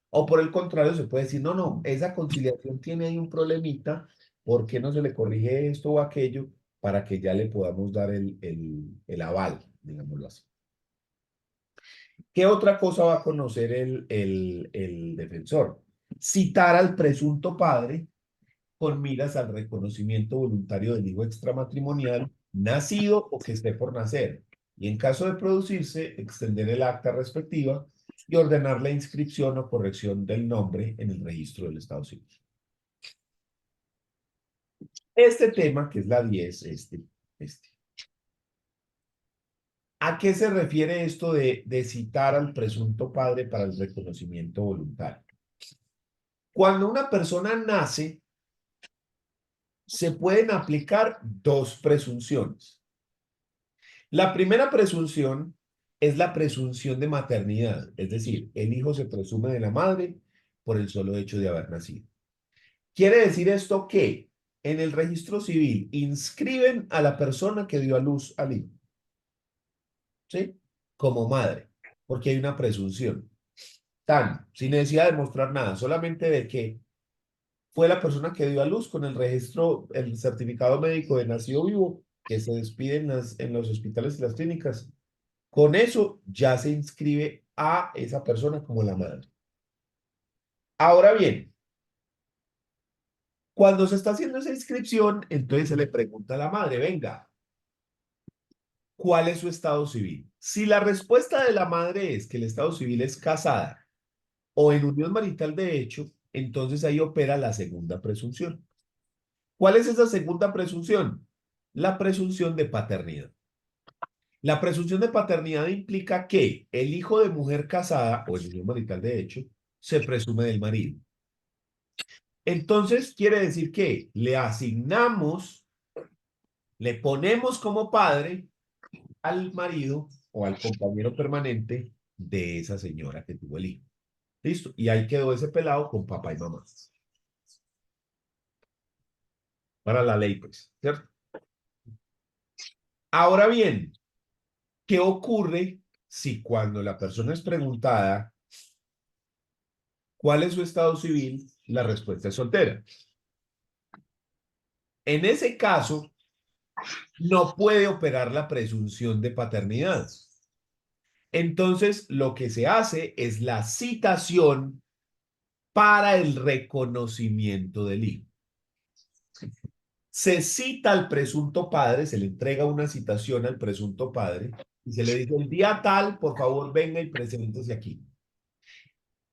O por el contrario, se puede decir, no, no, esa conciliación tiene ahí un problemita, ¿por qué no se le corrige esto o aquello para que ya le podamos dar el aval, digámoslo así? ¿Qué otra cosa va a conocer el defensor? Citar al presunto padre con miras al reconocimiento voluntario del hijo extramatrimonial nacido o que esté por nacer. Y en caso de producirse, extender el acta respectiva y ordenar la inscripción o corrección del nombre en el registro del Estado civil. Este tema, que es la 10, este. ¿A qué se refiere esto de citar al presunto padre para el reconocimiento voluntario? Cuando una persona nace, se pueden aplicar dos presunciones. La primera presunción es la presunción de maternidad, es decir, el hijo se presume de la madre por el solo hecho de haber nacido. Quiere decir esto que en el registro civil inscriben a la persona que dio a luz al hijo, ¿sí? Como madre, porque hay una presunción. Sin necesidad de mostrar nada, solamente de que fue la persona que dio a luz con el registro, el certificado médico de nacido vivo, que se despide en los hospitales y las clínicas. Con eso ya se inscribe a esa persona como la madre. Ahora bien, Cuando se está haciendo esa inscripción, entonces se le pregunta a la madre, venga, ¿cuál es su estado civil? Si la respuesta de la madre es que el estado civil es casada o en unión marital de hecho, entonces ahí opera la segunda presunción. ¿Cuál es esa segunda presunción? La presunción de paternidad. La presunción de paternidad implica que el hijo de mujer casada o en unión marital de hecho se presume del marido. Entonces quiere decir que le asignamos, le ponemos como padre al marido o al compañero permanente de esa señora que tuvo el hijo. Listo. Y ahí quedó ese pelado con papá y mamá. Para la ley, pues, ¿cierto? Ahora bien, ¿qué ocurre si cuando la persona es preguntada cuál es su estado civil, la respuesta es soltera? En ese caso, no puede operar la presunción de paternidad. Entonces, lo que se hace es la citación para el reconocimiento del hijo. Se cita al presunto padre, se le entrega una citación al presunto padre y se le dice el día tal, por favor venga y preséntese aquí.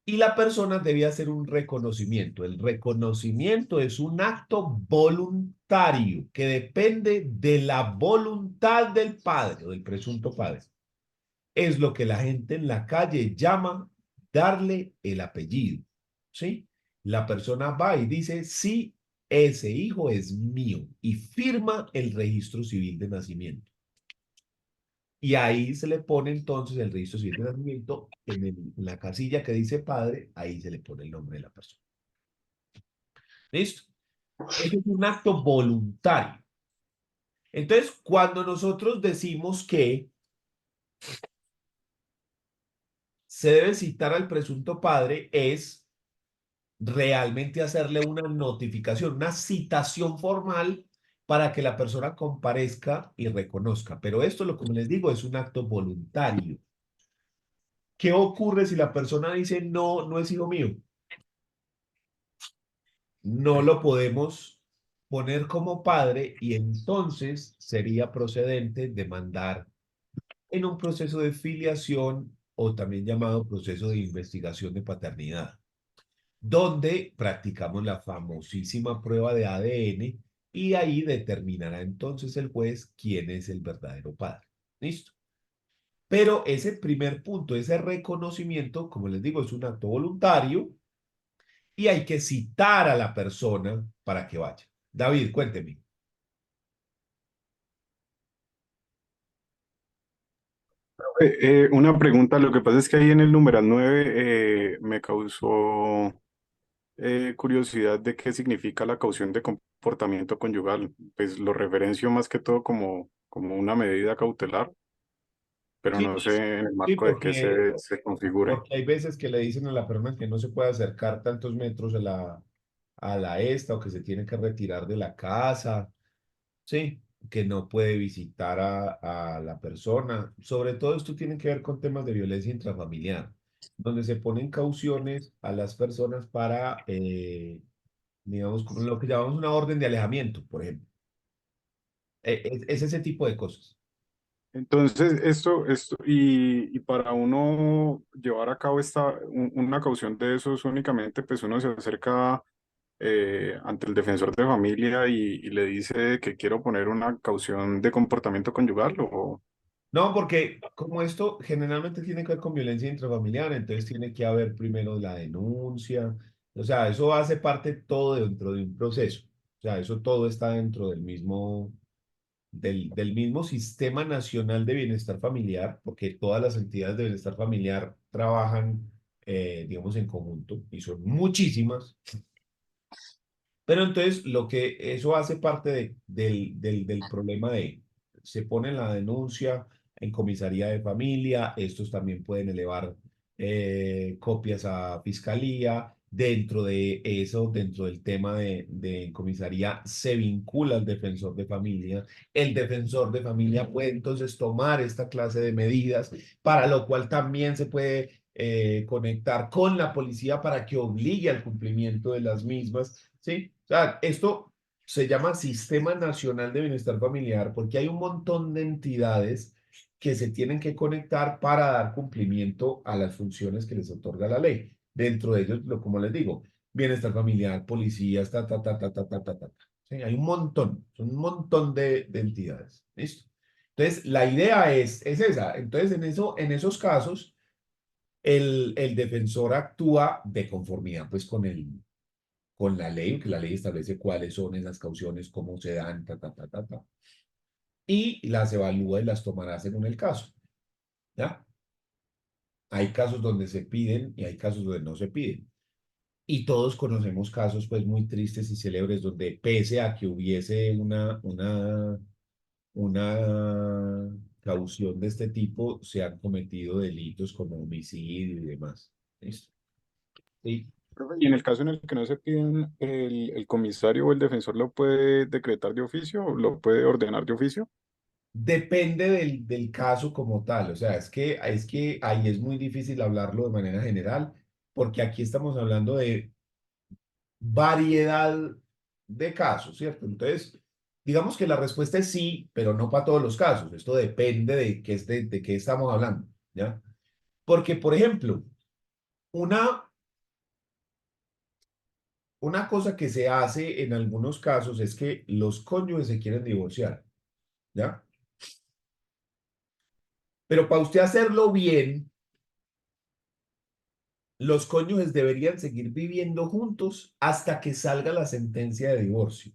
Y la persona debe hacer un reconocimiento. El reconocimiento es un acto voluntario que depende de la voluntad del padre o del presunto padre. Es lo que la gente en la calle llama darle el apellido. ¿Sí? La persona va y dice, sí, ese hijo es mío y firma el registro civil de nacimiento. Y ahí se le pone entonces el registro civil de nacimiento en la casilla que dice padre, ahí se le pone el nombre de la persona. ¿Listo? Ese es un acto voluntario. Entonces, cuando nosotros decimos que se debe citar al presunto padre, es realmente hacerle una notificación, una citación formal para que la persona comparezca y reconozca. Pero esto, lo como les digo, es un acto voluntario. ¿Qué ocurre si la persona dice, no, no es hijo mío? No lo podemos poner como padre y entonces sería procedente demandar en un proceso de filiación o también llamado proceso de investigación de paternidad, donde practicamos la famosísima prueba de ADN y ahí determinará entonces el juez quién es el verdadero padre. ¿Listo? Pero ese primer punto, ese reconocimiento, como les digo, es un acto voluntario y hay que citar a la persona para que vaya. David, cuénteme. Una pregunta, lo que pasa es que ahí en el numeral 9 me causó curiosidad de qué significa la caución de comportamiento conyugal. Pues lo referencio más que todo como una medida cautelar, pero Sí, no sé en el sí, marco de qué se configure. porque hay veces que le dicen a la persona que no se puede acercar tantos metros a la esta o que se tiene que retirar de la casa, sí, que no puede visitar a la persona. Sobre todo esto tiene que ver con temas de violencia intrafamiliar, donde se ponen cauciones a las personas para, digamos, como lo que llamamos una orden de alejamiento, por ejemplo. Es ese tipo de cosas. Entonces, y para uno llevar a cabo una caución de esos únicamente, pues uno se acerca ante el defensor de familia y le dice que quiero poner una caución de comportamiento conyugal o... No, porque como esto generalmente tiene que ver con violencia intrafamiliar, entonces tiene que haber primero la denuncia, o sea, eso hace parte todo dentro de un proceso, o sea, eso todo está dentro del mismo Sistema Nacional de Bienestar Familiar, porque todas las entidades de bienestar familiar trabajan, digamos, en conjunto y son muchísimas. Pero entonces lo que eso hace parte del problema de, se pone la denuncia en comisaría de familia, estos también pueden elevar copias a fiscalía, dentro de eso, dentro del tema de comisaría, se vincula al defensor de familia, el defensor de familia puede entonces tomar esta clase de medidas, para lo cual también se puede conectar con la policía para que obligue al cumplimiento de las mismas, ¿sí? O sea, esto se llama Sistema Nacional de Bienestar Familiar porque hay un montón de entidades que se tienen que conectar para dar cumplimiento a las funciones que les otorga la ley. Dentro de ellos, como les digo, bienestar familiar, policías, ta. Sí, hay un montón, son un montón de entidades. ¿Listo? Entonces, la idea es esa. Entonces, en esos casos, el defensor actúa de conformidad pues con la ley, que la ley establece cuáles son esas cauciones, cómo se dan, y las evalúa y las tomará según el caso, ¿ya? Hay casos donde se piden y hay casos donde no se piden. Y todos conocemos casos pues muy tristes y célebres donde pese a que hubiese una caución de este tipo, se han cometido delitos como homicidio y demás. ¿Listo? Sí. Profe, y en el caso en el que no se piden, el comisario o el defensor lo puede decretar de oficio o lo puede ordenar de oficio. Depende del caso como tal, o sea, es que ahí es muy difícil hablarlo de manera general, porque aquí estamos hablando de variedad de casos, ¿cierto? Entonces, digamos que la respuesta es sí, pero no para todos los casos. Esto depende de qué estamos hablando, ¿ya? Porque, por ejemplo, una, una cosa que se hace en algunos casos es que los cónyuges se quieren divorciar, ¿ya? Pero para usted hacerlo bien, los cónyuges deberían seguir viviendo juntos hasta que salga la sentencia de divorcio.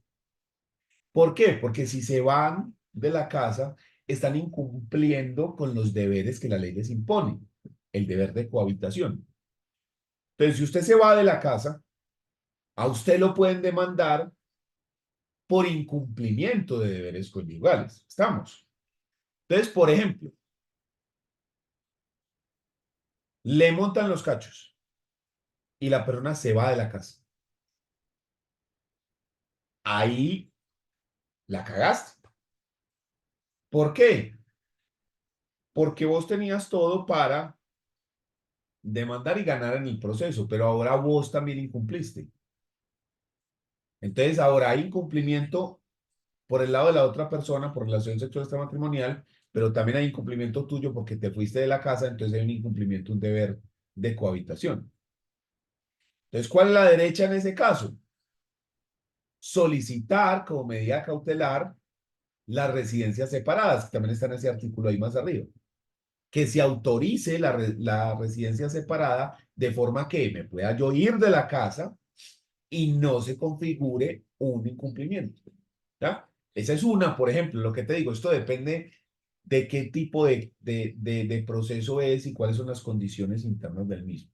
¿Por qué? Porque si se van de la casa, están incumpliendo con los deberes que la ley les impone, el deber de cohabitación. Entonces, si usted se va de la casa, a usted lo pueden demandar por incumplimiento de deberes conyugales. ¿Estamos? Entonces, por ejemplo, le montan los cachos y la persona se va de la casa. Ahí la cagaste. ¿Por qué? Porque vos tenías todo para demandar y ganar en el proceso, pero ahora vos también incumpliste. Entonces, ahora hay incumplimiento por el lado de la otra persona por relación sexual extramatrimonial, pero también hay incumplimiento tuyo porque te fuiste de la casa, entonces hay un incumplimiento, un deber de cohabitación. Entonces, ¿cuál es la derecha en ese caso? Solicitar como medida cautelar las residencias separadas, que también está en ese artículo ahí más arriba, que se autorice la residencia separada de forma que me pueda yo ir de la casa y no se configure un incumplimiento. ¿Ya? Esa es una, por ejemplo, lo que te digo, esto depende de qué tipo de proceso es y cuáles son las condiciones internas del mismo.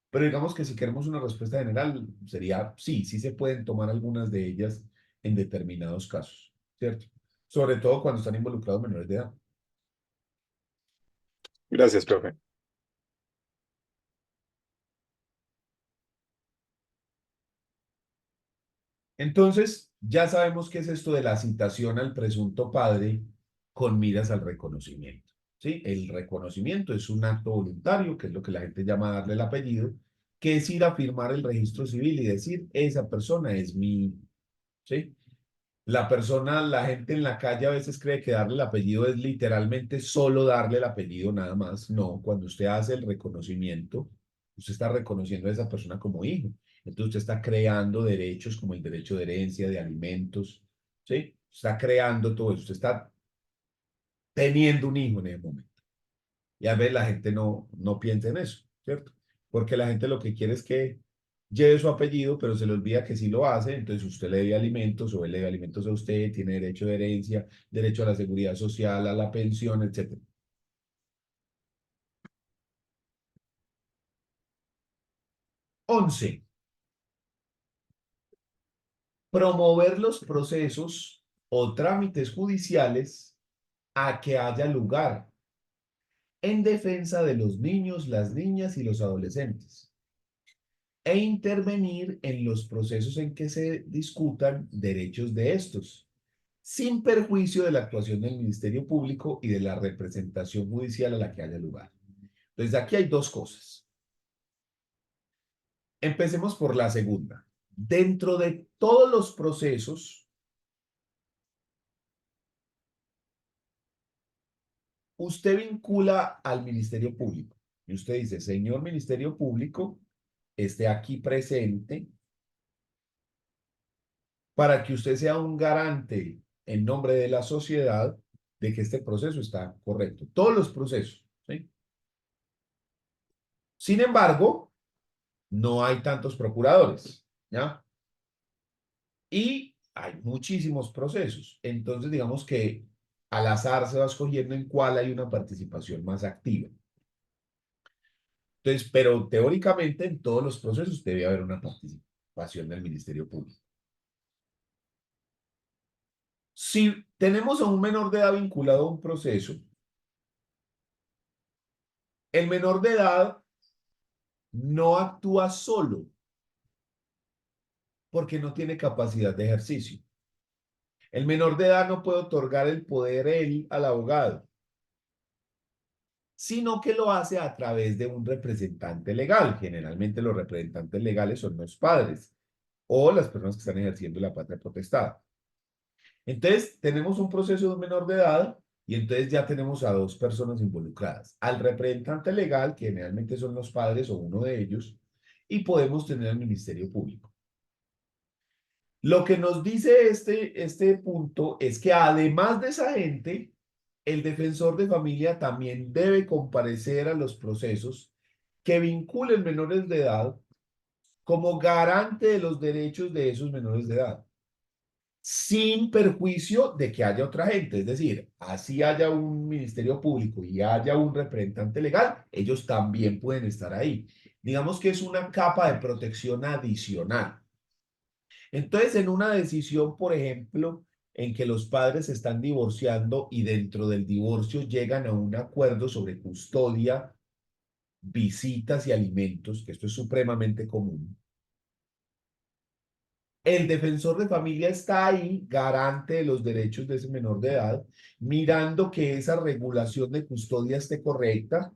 Pero digamos que si queremos una respuesta general, sería sí, sí se pueden tomar algunas de ellas en determinados casos, ¿cierto? Sobre todo cuando están involucrados menores de edad. Gracias, profe. Entonces, ya sabemos qué es esto de la citación al presunto padre con miras al reconocimiento. ¿Sí? El reconocimiento es un acto voluntario, que es lo que la gente llama darle el apellido, que es ir a firmar el registro civil y decir, esa persona es mi, ¿sí? La persona, la gente en la calle a veces cree que darle el apellido es literalmente solo darle el apellido nada más. No, cuando usted hace el reconocimiento, usted está reconociendo a esa persona como hijo. Entonces usted está creando derechos como el derecho de herencia, de alimentos, ¿sí? Está creando todo eso. Usted está teniendo un hijo en ese momento. Y a veces la gente no piensa en eso, ¿cierto? Porque la gente lo que quiere es que lleve su apellido, pero se le olvida que si lo hace, entonces usted le debe alimentos o él le debe alimentos a usted, tiene derecho de herencia, derecho a la seguridad social, a la pensión, etcétera. 11. Promover los procesos o trámites judiciales a que haya lugar en defensa de los niños, las niñas y los adolescentes e intervenir en los procesos en que se discutan derechos de estos, sin perjuicio de la actuación del Ministerio Público y de la representación judicial a la que haya lugar. Entonces, aquí hay dos cosas. Empecemos por la segunda. Dentro de todos los procesos, usted vincula al Ministerio Público y usted dice, señor Ministerio Público, esté aquí presente para que usted sea un garante en nombre de la sociedad de que este proceso está correcto. Todos los procesos, ¿sí? Sin embargo, no hay tantos procuradores, ¿ya? Y hay muchísimos procesos. Entonces, digamos que al azar se va escogiendo en cuál hay una participación más activa. Entonces, pero teóricamente en todos los procesos debe haber una participación del Ministerio Público. Si tenemos a un menor de edad vinculado a un proceso, el menor de edad no actúa solo porque no tiene capacidad de ejercicio. El menor de edad no puede otorgar el poder él al abogado, sino que lo hace a través de un representante legal. Generalmente los representantes legales son los padres o las personas que están ejerciendo la patria potestad. Entonces, tenemos un proceso de un menor de edad y entonces ya tenemos a dos personas involucradas. Al representante legal, que generalmente son los padres o uno de ellos, y podemos tener al Ministerio Público. Lo que nos dice este punto es que además de esa gente, el defensor de familia también debe comparecer a los procesos que vinculen menores de edad como garante de los derechos de esos menores de edad, sin perjuicio de que haya otra gente. Es decir, así haya un ministerio público y haya un representante legal, ellos también pueden estar ahí. Digamos que es una capa de protección adicional. Entonces, en una decisión, por ejemplo, en que los padres se están divorciando y dentro del divorcio llegan a un acuerdo sobre custodia, visitas y alimentos, que esto es supremamente común, el defensor de familia está ahí, garante de los derechos de ese menor de edad, mirando que esa regulación de custodia esté correcta,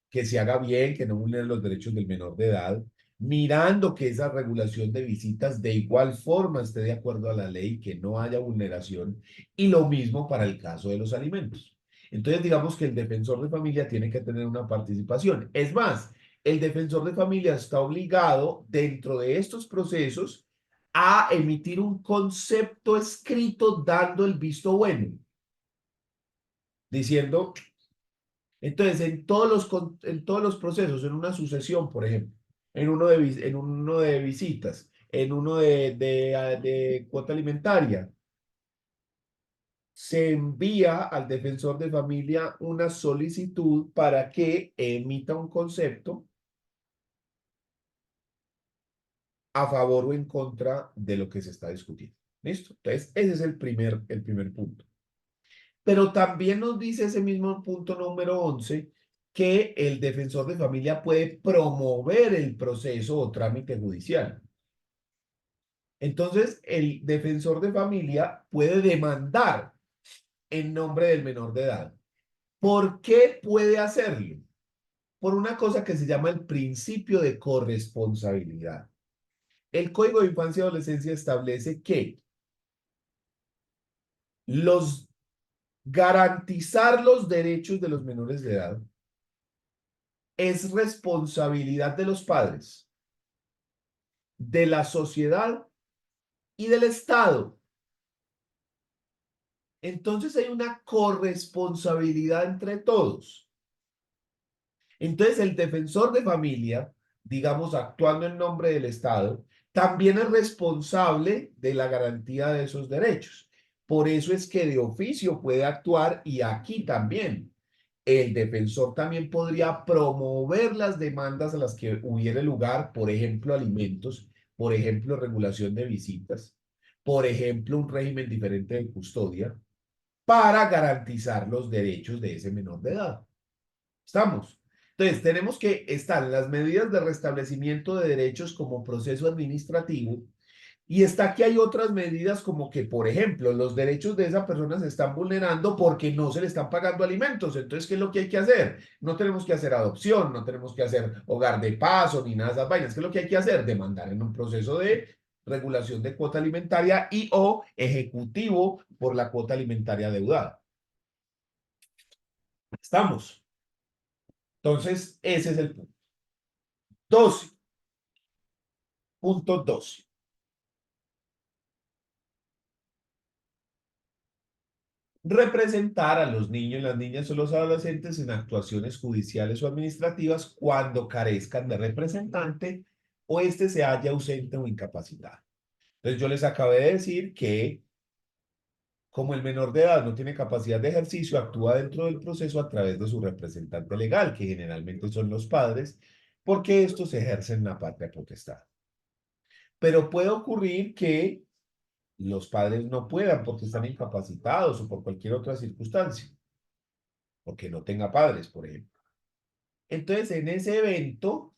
que se haga bien, que no vulnere los derechos del menor de edad, mirando que esa regulación de visitas de igual forma esté de acuerdo a la ley, que no haya vulneración, y lo mismo para el caso de los alimentos. Entonces, digamos que el defensor de familia tiene que tener una participación. Es más, el defensor de familia está obligado dentro de estos procesos a emitir un concepto escrito dando el visto bueno, diciendo, entonces, en todos los procesos, en una sucesión, por ejemplo, en uno de visitas, en uno de cuota alimentaria, se envía al defensor de familia una solicitud para que emita un concepto a favor o en contra de lo que se está discutiendo. ¿Listo? Entonces, ese es el primer punto. Pero también nos dice ese mismo punto número 11 que el defensor de familia puede promover el proceso o trámite judicial. Entonces, el defensor de familia puede demandar en nombre del menor de edad. ¿Por qué puede hacerlo? Por una cosa que se llama el principio de corresponsabilidad. El Código de Infancia y Adolescencia establece que los garantizar los derechos de los menores de edad es responsabilidad de los padres, de la sociedad y del Estado. Entonces hay una corresponsabilidad entre todos. Entonces el defensor de familia, digamos, actuando en nombre del Estado, también es responsable de la garantía de esos derechos. Por eso es que de oficio puede actuar y aquí también. El defensor también podría promover las demandas a las que hubiere lugar, por ejemplo, alimentos, por ejemplo, regulación de visitas, por ejemplo, un régimen diferente de custodia, para garantizar los derechos de ese menor de edad. ¿Estamos? Entonces, tenemos que estar las medidas de restablecimiento de derechos como proceso administrativo y está que hay otras medidas como que, por ejemplo, los derechos de esa persona se están vulnerando porque no se le están pagando alimentos. Entonces, ¿qué es lo que hay que hacer? No tenemos que hacer adopción, no tenemos que hacer hogar de paso ni nada de esas vainas. ¿Qué es lo que hay que hacer? Demandar en un proceso de regulación de cuota alimentaria y o ejecutivo por la cuota alimentaria deudada. ¿Estamos? Entonces, ese es el punto. 12.12. Representar a los niños, las niñas o los adolescentes en actuaciones judiciales o administrativas cuando carezcan de representante o éste se haya ausente o incapacitado. Entonces yo les acabé de decir que como el menor de edad no tiene capacidad de ejercicio, actúa dentro del proceso a través de su representante legal, que generalmente son los padres, porque estos ejercen la patria potestad. Pero puede ocurrir que los padres no puedan porque están incapacitados o por cualquier otra circunstancia, porque no tenga padres, por ejemplo. Entonces, en ese evento,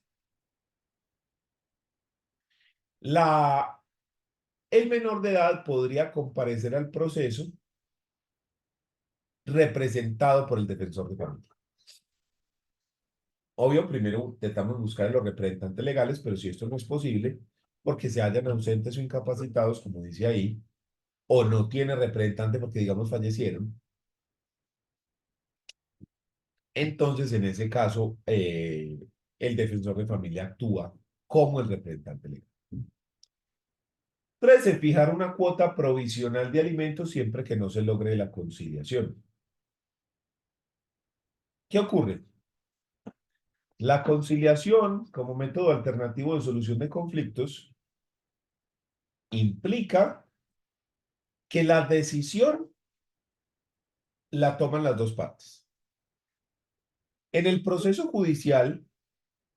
el menor de edad podría comparecer al proceso representado por el defensor de familia. Obvio, primero intentamos buscar a los representantes legales, pero si esto no es posible, porque se hallan ausentes o incapacitados, como dice ahí, o no tiene representante porque, digamos, fallecieron, entonces en ese caso el defensor de familia actúa como el representante legal. 13. Fijar una cuota provisional de alimentos siempre que no se logre la conciliación. ¿Qué ocurre? La conciliación como método alternativo de solución de conflictos implica que la decisión la toman las dos partes. En el proceso judicial,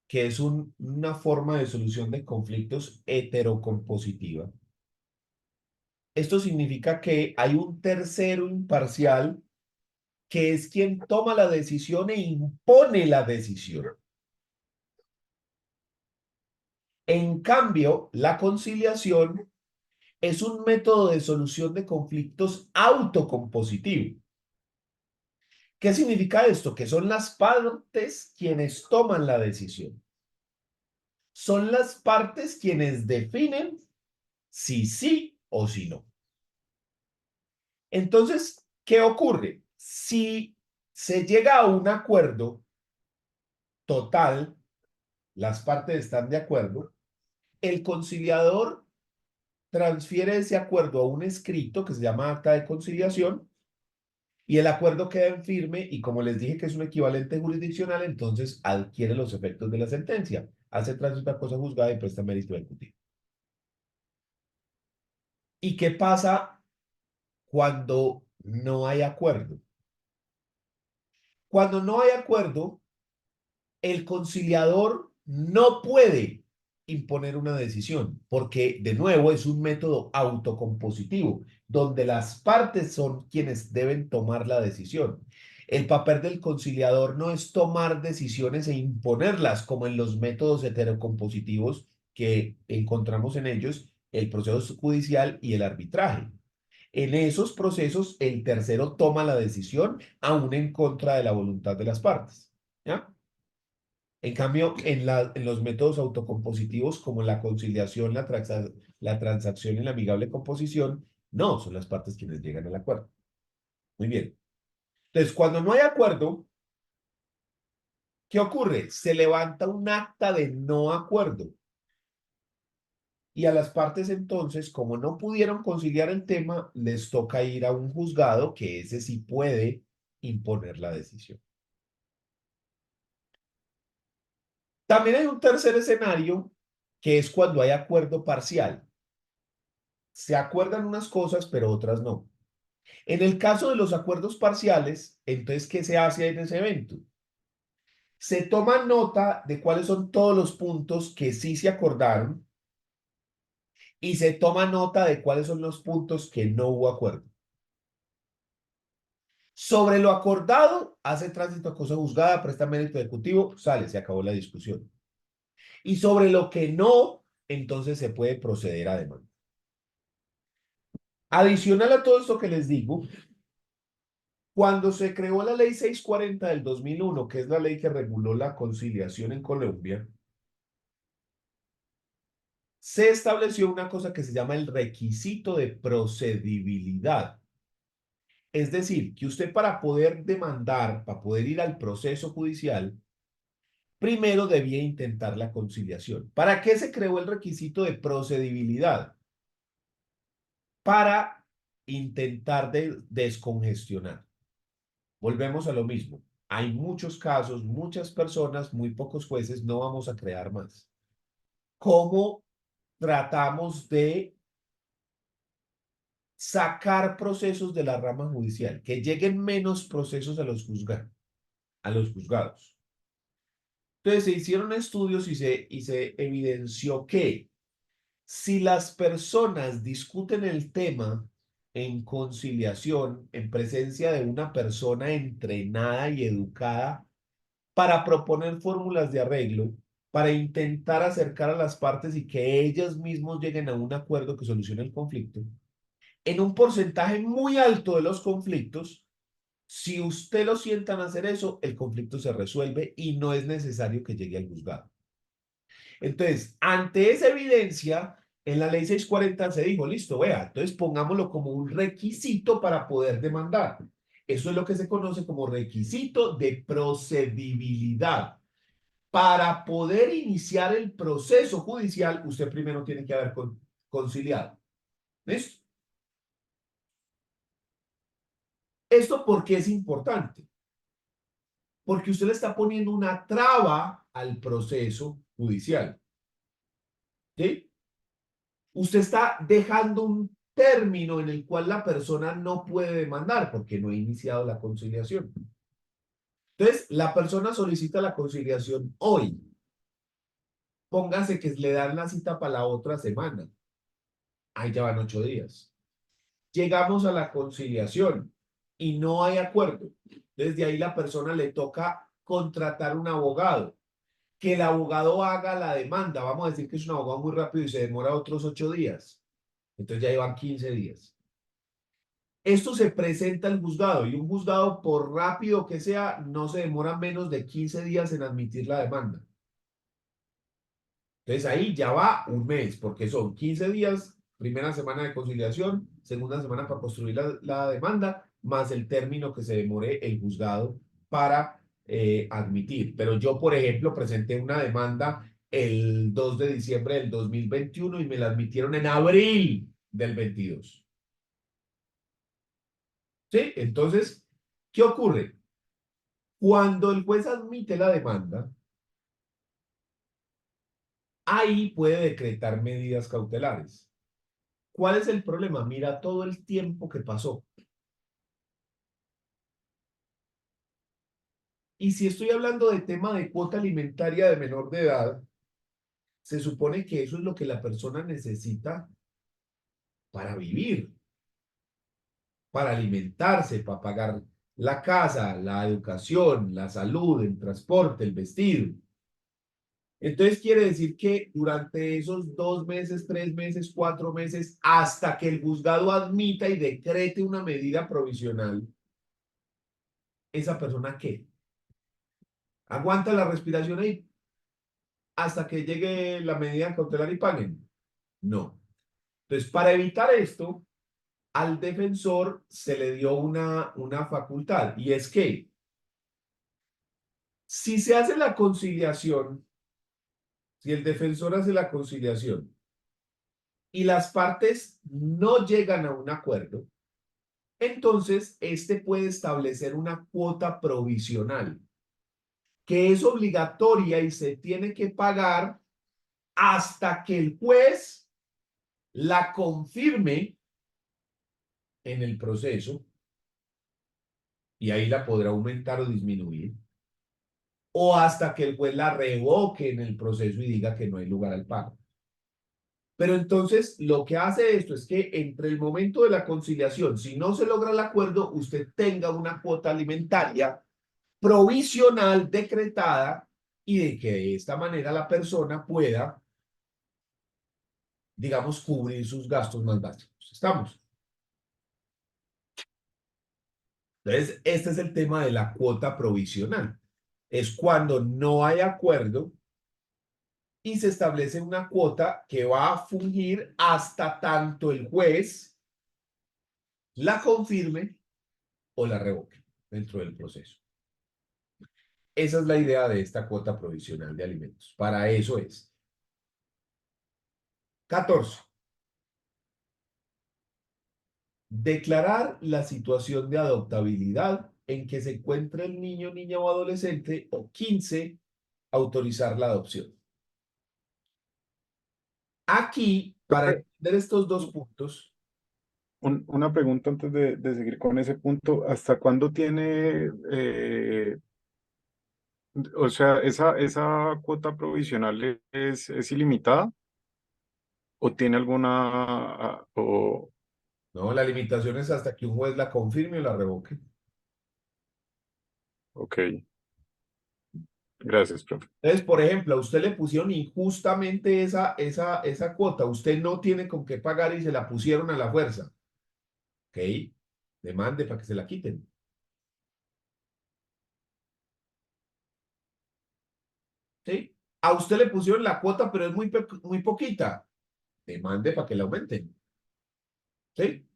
que es una forma de solución de conflictos heterocompositiva, esto significa que hay un tercero imparcial que es quien toma la decisión e impone la decisión. En cambio, la conciliación es un método de solución de conflictos autocompositivo. ¿Qué significa esto? Que son las partes quienes toman la decisión. Son las partes quienes definen si sí o si no. Entonces, ¿qué ocurre? Si se llega a un acuerdo total, las partes están de acuerdo, el conciliador transfiere ese acuerdo a un escrito que se llama acta de conciliación y el acuerdo queda en firme y como les dije que es un equivalente jurisdiccional, entonces adquiere los efectos de la sentencia, hace tránsito a cosa juzgada y presta mérito ejecutivo. ¿Y qué pasa cuando no hay acuerdo? Cuando no hay acuerdo, el conciliador no puede imponer una decisión, porque de nuevo es un método autocompositivo, donde las partes son quienes deben tomar la decisión. El papel del conciliador no es tomar decisiones e imponerlas como en los métodos heterocompositivos que encontramos en ellos, el proceso judicial y el arbitraje. En esos procesos, el tercero toma la decisión, aún en contra de la voluntad de las partes. ¿Ya? En cambio, en los métodos autocompositivos como la conciliación, la transacción y la amigable composición, no, son las partes quienes llegan al acuerdo. Muy bien. Entonces, cuando no hay acuerdo, ¿qué ocurre? Se levanta un acta de no acuerdo. Y a las partes entonces, como no pudieron conciliar el tema, les toca ir a un juzgado que ese sí puede imponer la decisión. También hay un tercer escenario que es cuando hay acuerdo parcial. Se acuerdan unas cosas, pero otras no. En el caso de los acuerdos parciales, entonces, ¿qué se hace en ese evento? Se toma nota de cuáles son todos los puntos que sí se acordaron y se toma nota de cuáles son los puntos que no hubo acuerdo. Sobre lo acordado, hace tránsito a cosa juzgada, presta mérito ejecutivo, sale, se acabó la discusión. Y sobre lo que no, entonces se puede proceder a demanda. Adicional a todo esto que les digo, cuando se creó la ley 640 del 2001, que es la ley que reguló la conciliación en Colombia, se estableció una cosa que se llama el requisito de procedibilidad. Es decir, que usted para poder demandar, para poder ir al proceso judicial, primero debía intentar la conciliación. ¿Para qué se creó el requisito de procedibilidad? Para intentar descongestionar. Volvemos a lo mismo. Hay muchos casos, muchas personas, muy pocos jueces, no vamos a crear más. ¿Cómo tratamos de sacar procesos de la rama judicial? Que lleguen menos procesos a los juzgados. Entonces se hicieron estudios y se evidenció que si las personas discuten el tema en conciliación, en presencia de una persona entrenada y educada para proponer fórmulas de arreglo, para intentar acercar a las partes y que ellas mismos lleguen a un acuerdo que solucione el conflicto, en un porcentaje muy alto de los conflictos, si usted lo sientan a hacer eso, el conflicto se resuelve y no es necesario que llegue al juzgado. Entonces, ante esa evidencia, en la ley 640 se dijo, listo, vea, entonces pongámoslo como un requisito para poder demandar. Eso es lo que se conoce como requisito de procedibilidad. Para poder iniciar el proceso judicial, usted primero tiene que haber conciliado. ¿Listo? ¿Esto por qué es importante? Porque usted le está poniendo una traba al proceso judicial. ¿Sí? Usted está dejando un término en el cual la persona no puede demandar porque no ha iniciado la conciliación. Entonces, la persona solicita la conciliación hoy. Póngase que le dan la cita para la otra semana. Ahí ya van 8 días. Llegamos a la conciliación y no hay acuerdo. Desde ahí la persona le toca contratar un abogado, que el abogado haga la demanda. Vamos a decir que es un abogado muy rápido y se demora otros 8 días. Entonces ya llevan 15 días. Esto se presenta al juzgado y un juzgado, por rápido que sea, no se demora menos de 15 días en admitir la demanda. Entonces ahí ya va un mes, porque son 15 días, primera semana de conciliación, segunda semana para construir la demanda, más el término que se demore el juzgado para admitir. Pero yo, por ejemplo, presenté una demanda el 2 de diciembre del 2021 y me la admitieron en abril del 22. ¿Sí? Entonces, ¿qué ocurre? Cuando el juez admite la demanda, ahí puede decretar medidas cautelares. ¿Cuál es el problema? Mira todo el tiempo que pasó. Y si estoy hablando de tema de cuota alimentaria de menor de edad, se supone que eso es lo que la persona necesita para vivir, para alimentarse, para pagar la casa, la educación, la salud, el transporte, el vestido. Entonces quiere decir que durante esos 2 meses, 3 meses, 4 meses, hasta que el juzgado admita y decrete una medida provisional, esa persona ¿qué? Aguanta la respiración ahí hasta que llegue la medida cautelar y paguen. No. Entonces, para evitar esto, al defensor se le dio una facultad y es que si se hace la conciliación, si el defensor hace la conciliación y las partes no llegan a un acuerdo, entonces este puede establecer una cuota provisional que es obligatoria y se tiene que pagar hasta que el juez la confirme en el proceso y ahí la podrá aumentar o disminuir, o hasta que el juez la revoque en el proceso y diga que no hay lugar al pago. Pero entonces lo que hace esto es que entre el momento de la conciliación, si no se logra el acuerdo, usted tenga una cuota alimentaria provisional decretada y de que de esta manera la persona pueda, digamos, cubrir sus gastos más básicos. ¿Estamos? Entonces, este es el tema de la cuota provisional. Es cuando no hay acuerdo y se establece una cuota que va a fungir hasta tanto el juez la confirme o la revoque dentro del proceso. Esa es la idea de esta cuota provisional de alimentos. Para eso es. 14. Declarar la situación de adoptabilidad en que se encuentre el niño, niña o adolescente. O 15. Autorizar la adopción. Aquí, para Profe, entender estos dos puntos, una pregunta antes de seguir con ese punto. ¿Hasta cuándo tiene, o sea, esa cuota provisional es ilimitada o tiene alguna, o, ¿no? La limitación es hasta que un juez la confirme o la revoque. ok, gracias, profe. Entonces, por ejemplo, a usted le pusieron injustamente esa cuota. Usted no tiene con qué pagar y se la pusieron a la fuerza. ¿Ok? Demande para que se la quiten. ¿Sí? A usted le pusieron la cuota, pero es muy poquita. Demande para que la aumenten. ¿Sí?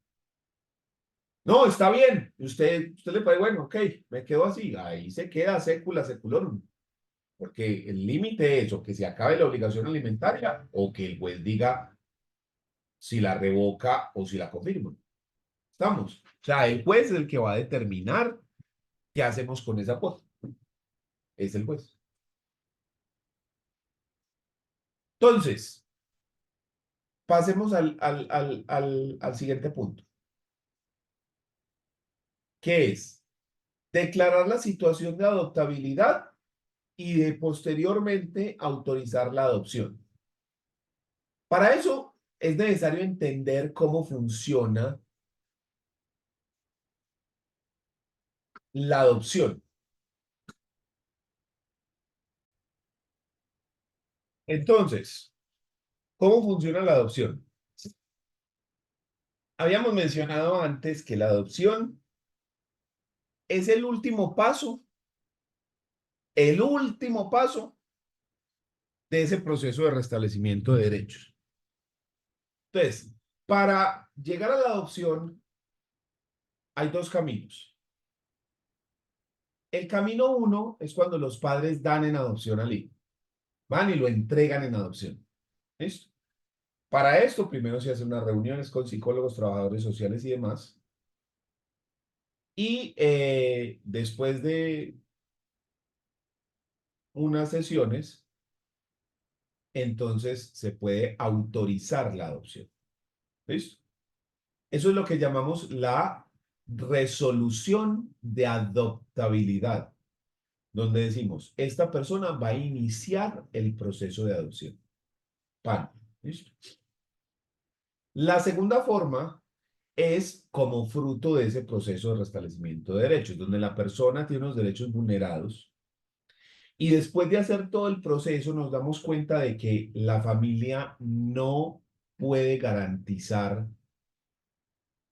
No, está bien. Usted le parece, bueno, ok, me quedo así. Ahí se queda sécula seculorum. Porque el límite es o que se acabe la obligación alimentaria o que el juez diga si la revoca o si la confirma. ¿Estamos? O sea, el juez es el que va a determinar qué hacemos con esa cuota. Es el juez. Entonces, pasemos al siguiente punto, que es declarar la situación de adoptabilidad y de posteriormente autorizar la adopción. Para eso es necesario entender cómo funciona la adopción. Entonces, ¿cómo funciona la adopción? Habíamos mencionado antes que la adopción es el último paso de ese proceso de restablecimiento de derechos. Entonces, para llegar a la adopción hay dos caminos. El camino uno es cuando los padres dan en adopción al hijo. Van y lo entregan en adopción. ¿Listo? Para esto, primero se hacen unas reuniones con psicólogos, trabajadores sociales y demás. Y después de unas sesiones, entonces se puede autorizar la adopción. ¿Listo? Eso es lo que llamamos la resolución de adoptabilidad, donde decimos, esta persona va a iniciar el proceso de adopción. Pan. ¿Listo? La segunda forma es como fruto de ese proceso de restablecimiento de derechos, donde la persona tiene unos derechos vulnerados y después de hacer todo el proceso nos damos cuenta de que la familia no puede garantizar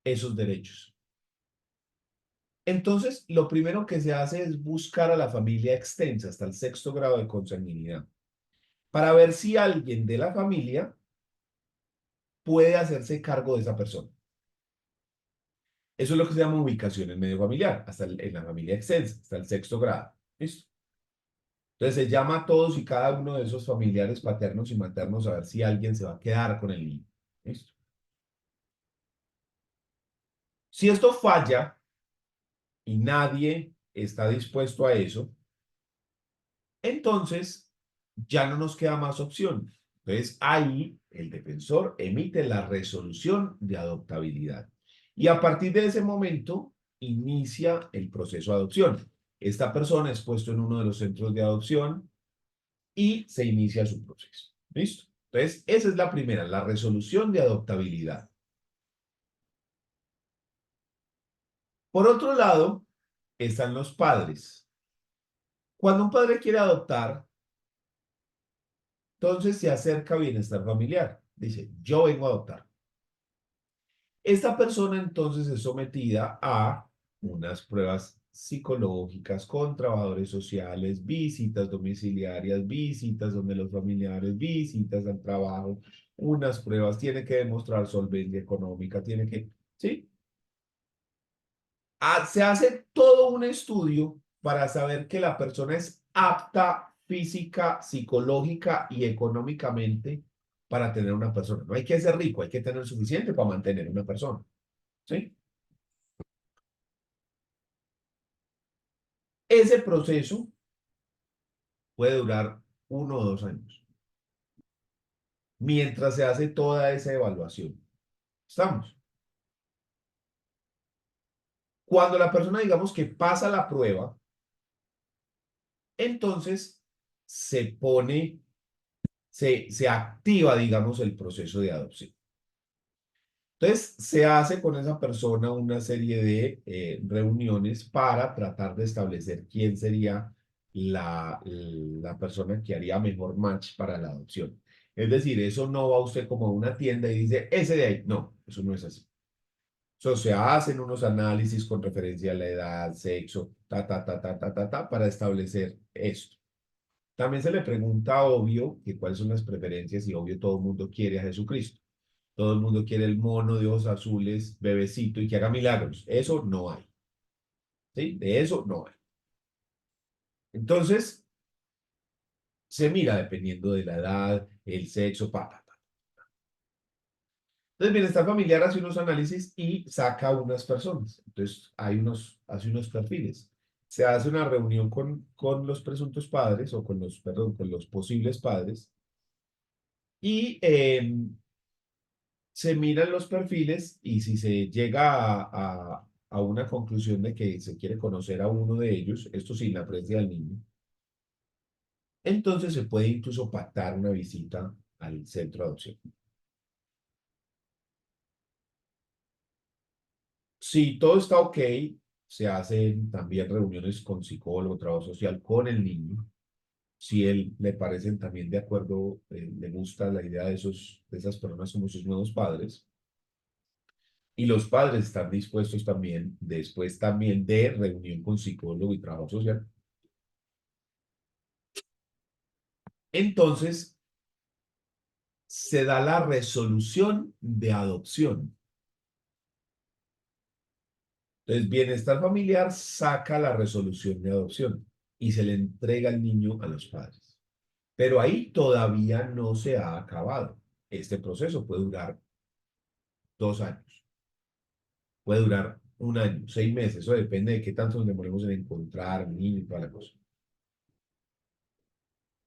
esos derechos. Entonces, lo primero que se hace es buscar a la familia extensa hasta el sexto grado de consanguinidad para ver si alguien de la familia puede hacerse cargo de esa persona. Eso es lo que se llama ubicación en medio familiar, en la familia extensa, hasta el sexto grado. ¿Listo? Entonces se llama a todos y cada uno de esos familiares paternos y maternos a ver si alguien se va a quedar con el niño. ¿Listo? Si esto falla y nadie está dispuesto a eso, entonces ya no nos queda más opción. Entonces ahí el defensor emite la resolución de adoptabilidad. Y a partir de ese momento inicia el proceso de adopción. Esta persona es puesto en uno de los centros de adopción y se inicia su proceso. ¿Listo? Entonces, esa es la primera, la resolución de adoptabilidad. Por otro lado, están los padres. Cuando un padre quiere adoptar, entonces se acerca a bienestar familiar. Dice, yo vengo a adoptar. Esta persona entonces es sometida a unas pruebas psicológicas, con trabajadores sociales, visitas domiciliarias, visitas donde los familiares, visitas al trabajo, unas pruebas, tiene que demostrar solvencia económica, tiene que, ¿sí? Se hace todo un estudio para saber que la persona es apta física, psicológica y económicamente para tener una persona. No hay que ser rico, hay que tener suficiente para mantener una persona, ¿sí? Ese proceso puede durar 1 o 2 años, mientras se hace toda esa evaluación. ¿Estamos? Cuando la persona, digamos que pasa la prueba, entonces se pone, se activa, digamos, el proceso de adopción. Entonces, se hace con esa persona una serie de reuniones para tratar de establecer quién sería la persona que haría mejor match para la adopción. Es decir, eso no va usted como a una tienda y dice, ese de ahí. No, eso no es así. Eso se hacen unos análisis con referencia a la edad, sexo, para establecer esto. También se le pregunta, obvio, que cuáles son las preferencias y obvio todo el mundo quiere a Jesucristo. Todo el mundo quiere el mono de ojos azules, bebecito y que haga milagros. Eso no hay. ¿Sí? De eso no hay. Entonces, se mira dependiendo de la edad, el sexo, pa. Entonces, bienestar familiar hace unos análisis y saca unas personas. Entonces, hace unos perfiles. Se hace una reunión con los presuntos padres o con los, perdón, con los posibles padres y se miran los perfiles y si se llega a una conclusión de que se quiere conocer a uno de ellos, esto sin la presencia del niño, entonces se puede incluso pactar una visita al centro de adopción. Si todo está ok, se hacen también reuniones con psicólogo, trabajo social, con el niño. Si él le parecen también de acuerdo, le gusta la idea de esas personas como sus nuevos padres. Y los padres están dispuestos también, después también de reunión con psicólogo y trabajo social. Entonces, se da la resolución de adopción. Entonces, bienestar familiar saca la resolución de adopción y se le entrega el niño a los padres. Pero ahí todavía no se ha acabado. Este proceso puede durar 2 años, puede durar 1 año, 6 meses, eso depende de qué tanto nos demoremos en encontrar un niño y toda la cosa.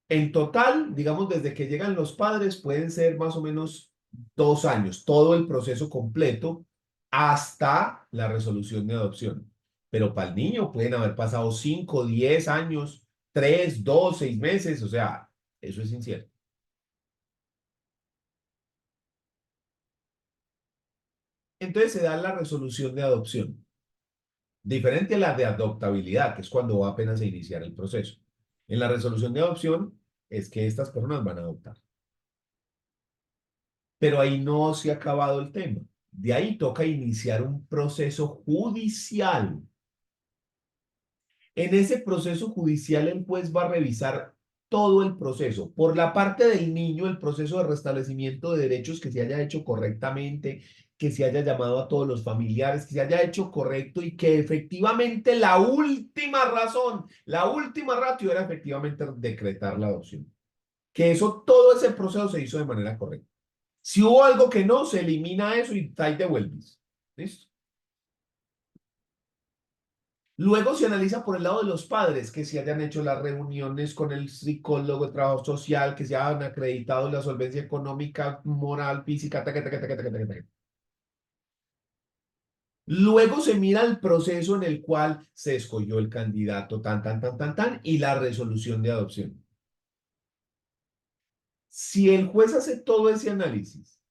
En total, digamos, desde que llegan los padres, pueden ser más o menos 2 años, todo el proceso completo hasta la resolución de adopción. Pero para el niño pueden haber pasado 5, 10 años, 3, 2, 6 meses, o sea, eso es incierto. Entonces se da la resolución de adopción, diferente a la de adoptabilidad, que es cuando va apenas a iniciar el proceso. En la resolución de adopción es que estas personas van a adoptar. Pero ahí no se ha acabado el tema. De ahí toca iniciar un proceso judicial. En ese proceso judicial el juez va a revisar todo el proceso. Por la parte del niño, el proceso de restablecimiento de derechos que se haya hecho correctamente, que se haya llamado a todos los familiares, que se haya hecho correcto y que efectivamente la última razón, la última ratio era efectivamente decretar la adopción. Que eso, todo ese proceso se hizo de manera correcta. Si hubo algo que no, se elimina eso y ahí devuelves. ¿Listo? Luego se analiza por el lado de los padres, que se hayan hecho las reuniones con el psicólogo de trabajo social, que se hayan acreditado la solvencia económica, moral, física, taca. Luego se mira el proceso en el cual se escogió el candidato, y la resolución de adopción. Si el juez hace todo ese análisis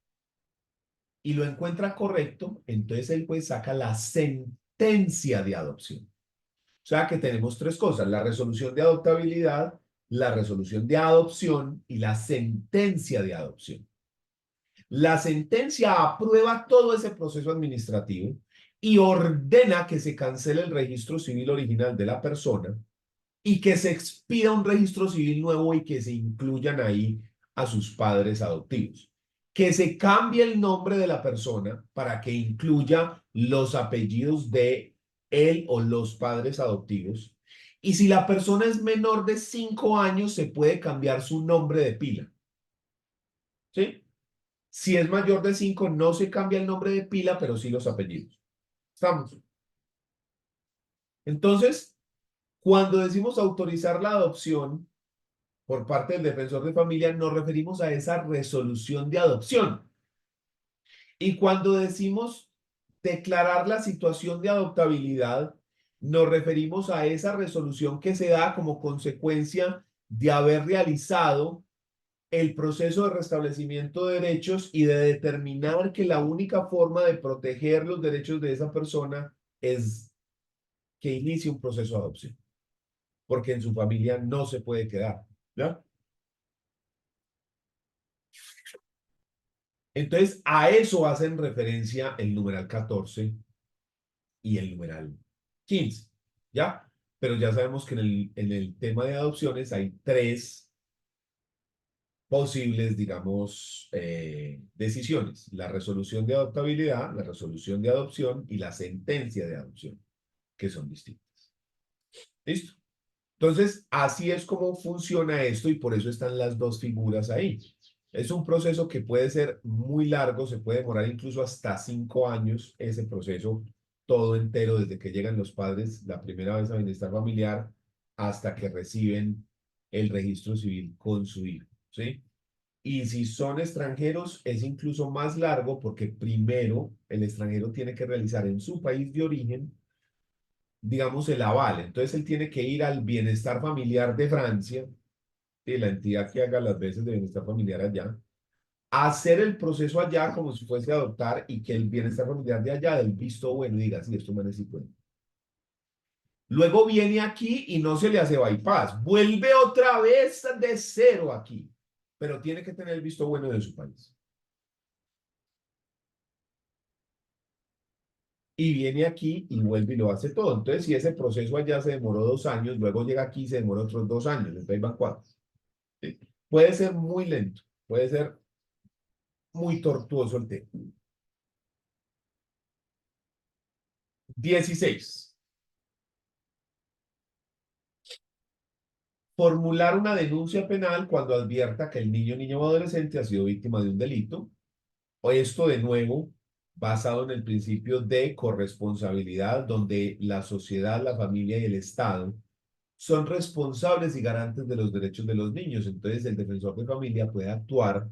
y lo encuentra correcto, entonces el juez saca la sentencia de adopción. O sea que tenemos tres cosas: la resolución de adoptabilidad, la resolución de adopción y la sentencia de adopción. La sentencia aprueba todo ese proceso administrativo y ordena que se cancele el registro civil original de la persona y que se expida un registro civil nuevo y que se incluyan ahí a sus padres adoptivos. Que se cambie el nombre de la persona para que incluya los apellidos de él o los padres adoptivos. Y si la persona es menor de 5 años, se puede cambiar su nombre de pila. ¿Sí? Si es mayor de 5, no se cambia el nombre de pila, pero sí los apellidos. ¿Estamos? Entonces, cuando decimos autorizar la adopción por parte del defensor de familia, nos referimos a esa resolución de adopción. Y cuando decimos declarar la situación de adoptabilidad, nos referimos a esa resolución que se da como consecuencia de haber realizado el proceso de restablecimiento de derechos y de determinar que la única forma de proteger los derechos de esa persona es que inicie un proceso de adopción, porque en su familia no se puede quedar, ¿ya? Entonces, a eso hacen referencia el numeral 14 y el numeral 15, ¿ya? Pero ya sabemos que en el tema de adopciones hay tres posibles, digamos, decisiones: la resolución de adoptabilidad, la resolución de adopción y la sentencia de adopción, que son distintas. ¿Listo? Entonces, así es como funciona esto y por eso están las dos figuras ahí. Es un proceso que puede ser muy largo, se puede demorar incluso hasta 5 años ese proceso todo entero, desde que llegan los padres la primera vez a bienestar familiar hasta que reciben el registro civil con su hijo, ¿sí? Y si son extranjeros, es incluso más largo porque primero el extranjero tiene que realizar en su país de origen, digamos, el aval. Entonces él tiene que ir al bienestar familiar de Francia, y la entidad que haga las veces de bienestar familiar allá, hacer el proceso allá como si fuese a adoptar y que el bienestar familiar de allá del visto bueno y diga, sí, esto merece cuenta. Luego viene aquí y no se le hace bypass, vuelve otra vez de cero aquí, pero tiene que tener el visto bueno de su país. Y viene aquí y vuelve y lo hace todo. Entonces, si ese proceso allá se demoró 2 años, luego llega aquí y se demora otros 2 años, entonces van 4. ¿Sí? Puede ser muy lento, puede ser muy tortuoso el tema. 16. Formular una denuncia penal cuando advierta que el niño, niña o adolescente ha sido víctima de un delito. O esto de nuevo, basado en el principio de corresponsabilidad, donde la sociedad, la familia y el Estado son responsables y garantes de los derechos de los niños. Entonces, el defensor de familia puede actuar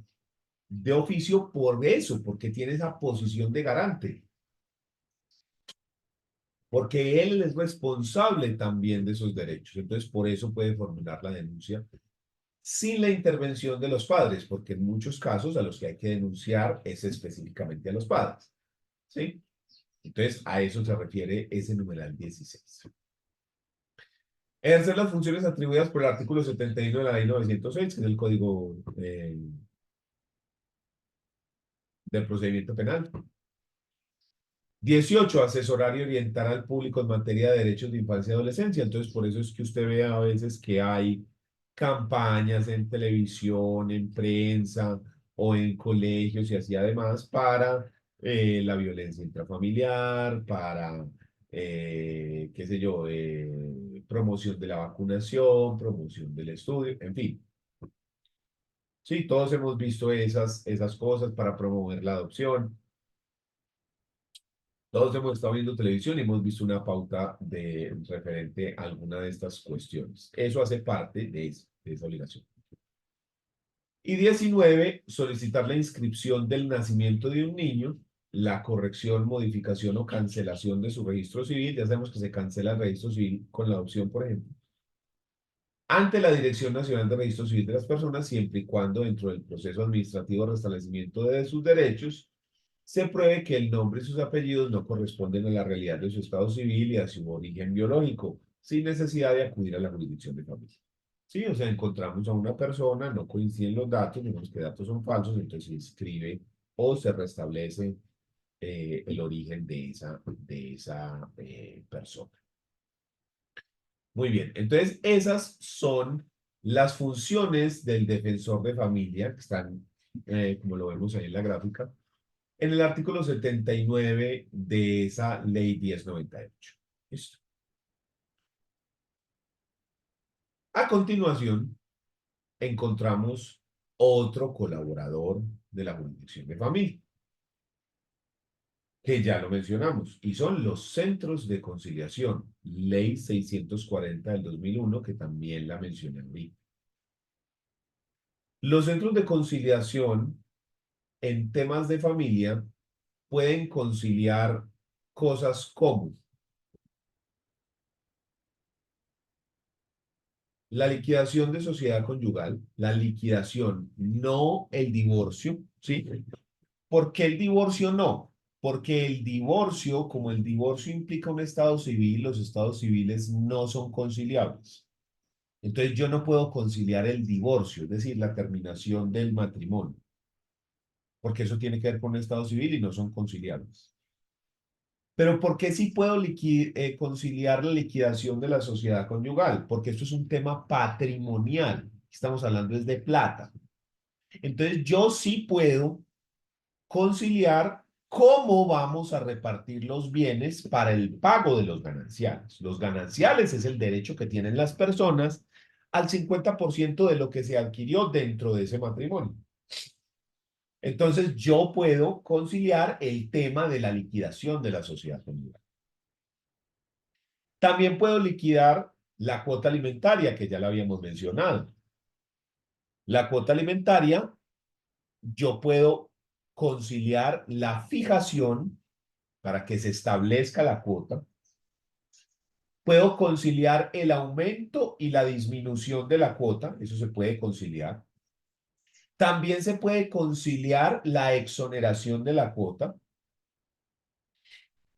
de oficio por eso, porque tiene esa posición de garante, porque él es responsable también de esos derechos. Entonces, por eso puede formular la denuncia sin la intervención de los padres, porque en muchos casos a los que hay que denunciar es específicamente a los padres. ¿Sí? Entonces, a eso se refiere ese numeral 16. Ejercer las funciones atribuidas por el artículo 71 de la ley 906, que es el Código del Procedimiento Penal. 18, asesorar y orientar al público en materia de derechos de infancia y adolescencia. Entonces, por eso es que usted ve a veces que hay campañas en televisión, en prensa o en colegios y así además para la violencia intrafamiliar, para, qué sé yo, promoción de la vacunación, promoción del estudio, en fin. Sí, todos hemos visto esas cosas para promover la adopción. Todos hemos estado viendo televisión y hemos visto una pauta de referente a alguna de estas cuestiones. Eso hace parte de esa obligación. Y 19, solicitar la inscripción del nacimiento de un niño, la corrección, modificación o cancelación de su registro civil. Ya sabemos que se cancela el registro civil con la adopción, por ejemplo, ante la Dirección Nacional de Registro Civil de las Personas, siempre y cuando dentro del proceso administrativo de restablecimiento de sus derechos se pruebe que el nombre y sus apellidos no corresponden a la realidad de su estado civil y a su origen biológico, sin necesidad de acudir a la jurisdicción de familia. Sí, o sea, encontramos a una persona, no coinciden los datos, vemos que datos son falsos, entonces se inscribe o se restablece el origen de esa persona. Muy bien, entonces esas son las funciones del defensor de familia, que están, como lo vemos ahí en la gráfica, en el artículo 79 de esa ley 1098. ¿Listo? A continuación, encontramos otro colaborador de la jurisdicción de familia, que ya lo mencionamos, y son los centros de conciliación, ley 640 del 2001, que también la mencioné ahorita. Los centros de conciliación en temas de familia pueden conciliar cosas como la liquidación de sociedad conyugal, la liquidación, no el divorcio, ¿sí? ¿Por qué el divorcio no? Porque el divorcio, como el divorcio implica un estado civil, los estados civiles no son conciliables. Entonces yo no puedo conciliar el divorcio, es decir, la terminación del matrimonio, porque eso tiene que ver con un estado civil y no son conciliables. Pero ¿por qué sí puedo conciliar la liquidación de la sociedad conyugal? Porque esto es un tema patrimonial. Estamos hablando es de plata. Entonces yo sí puedo conciliar cómo vamos a repartir los bienes para el pago de los gananciales. Los gananciales es el derecho que tienen las personas al 50% de lo que se adquirió dentro de ese matrimonio. Entonces yo puedo conciliar el tema de la liquidación de la sociedad conyugal. También puedo liquidar la cuota alimentaria, que ya la habíamos mencionado. La cuota alimentaria, yo puedo conciliar la fijación para que se establezca la cuota. Puedo conciliar el aumento y la disminución de la cuota, eso se puede conciliar. También se puede conciliar la exoneración de la cuota.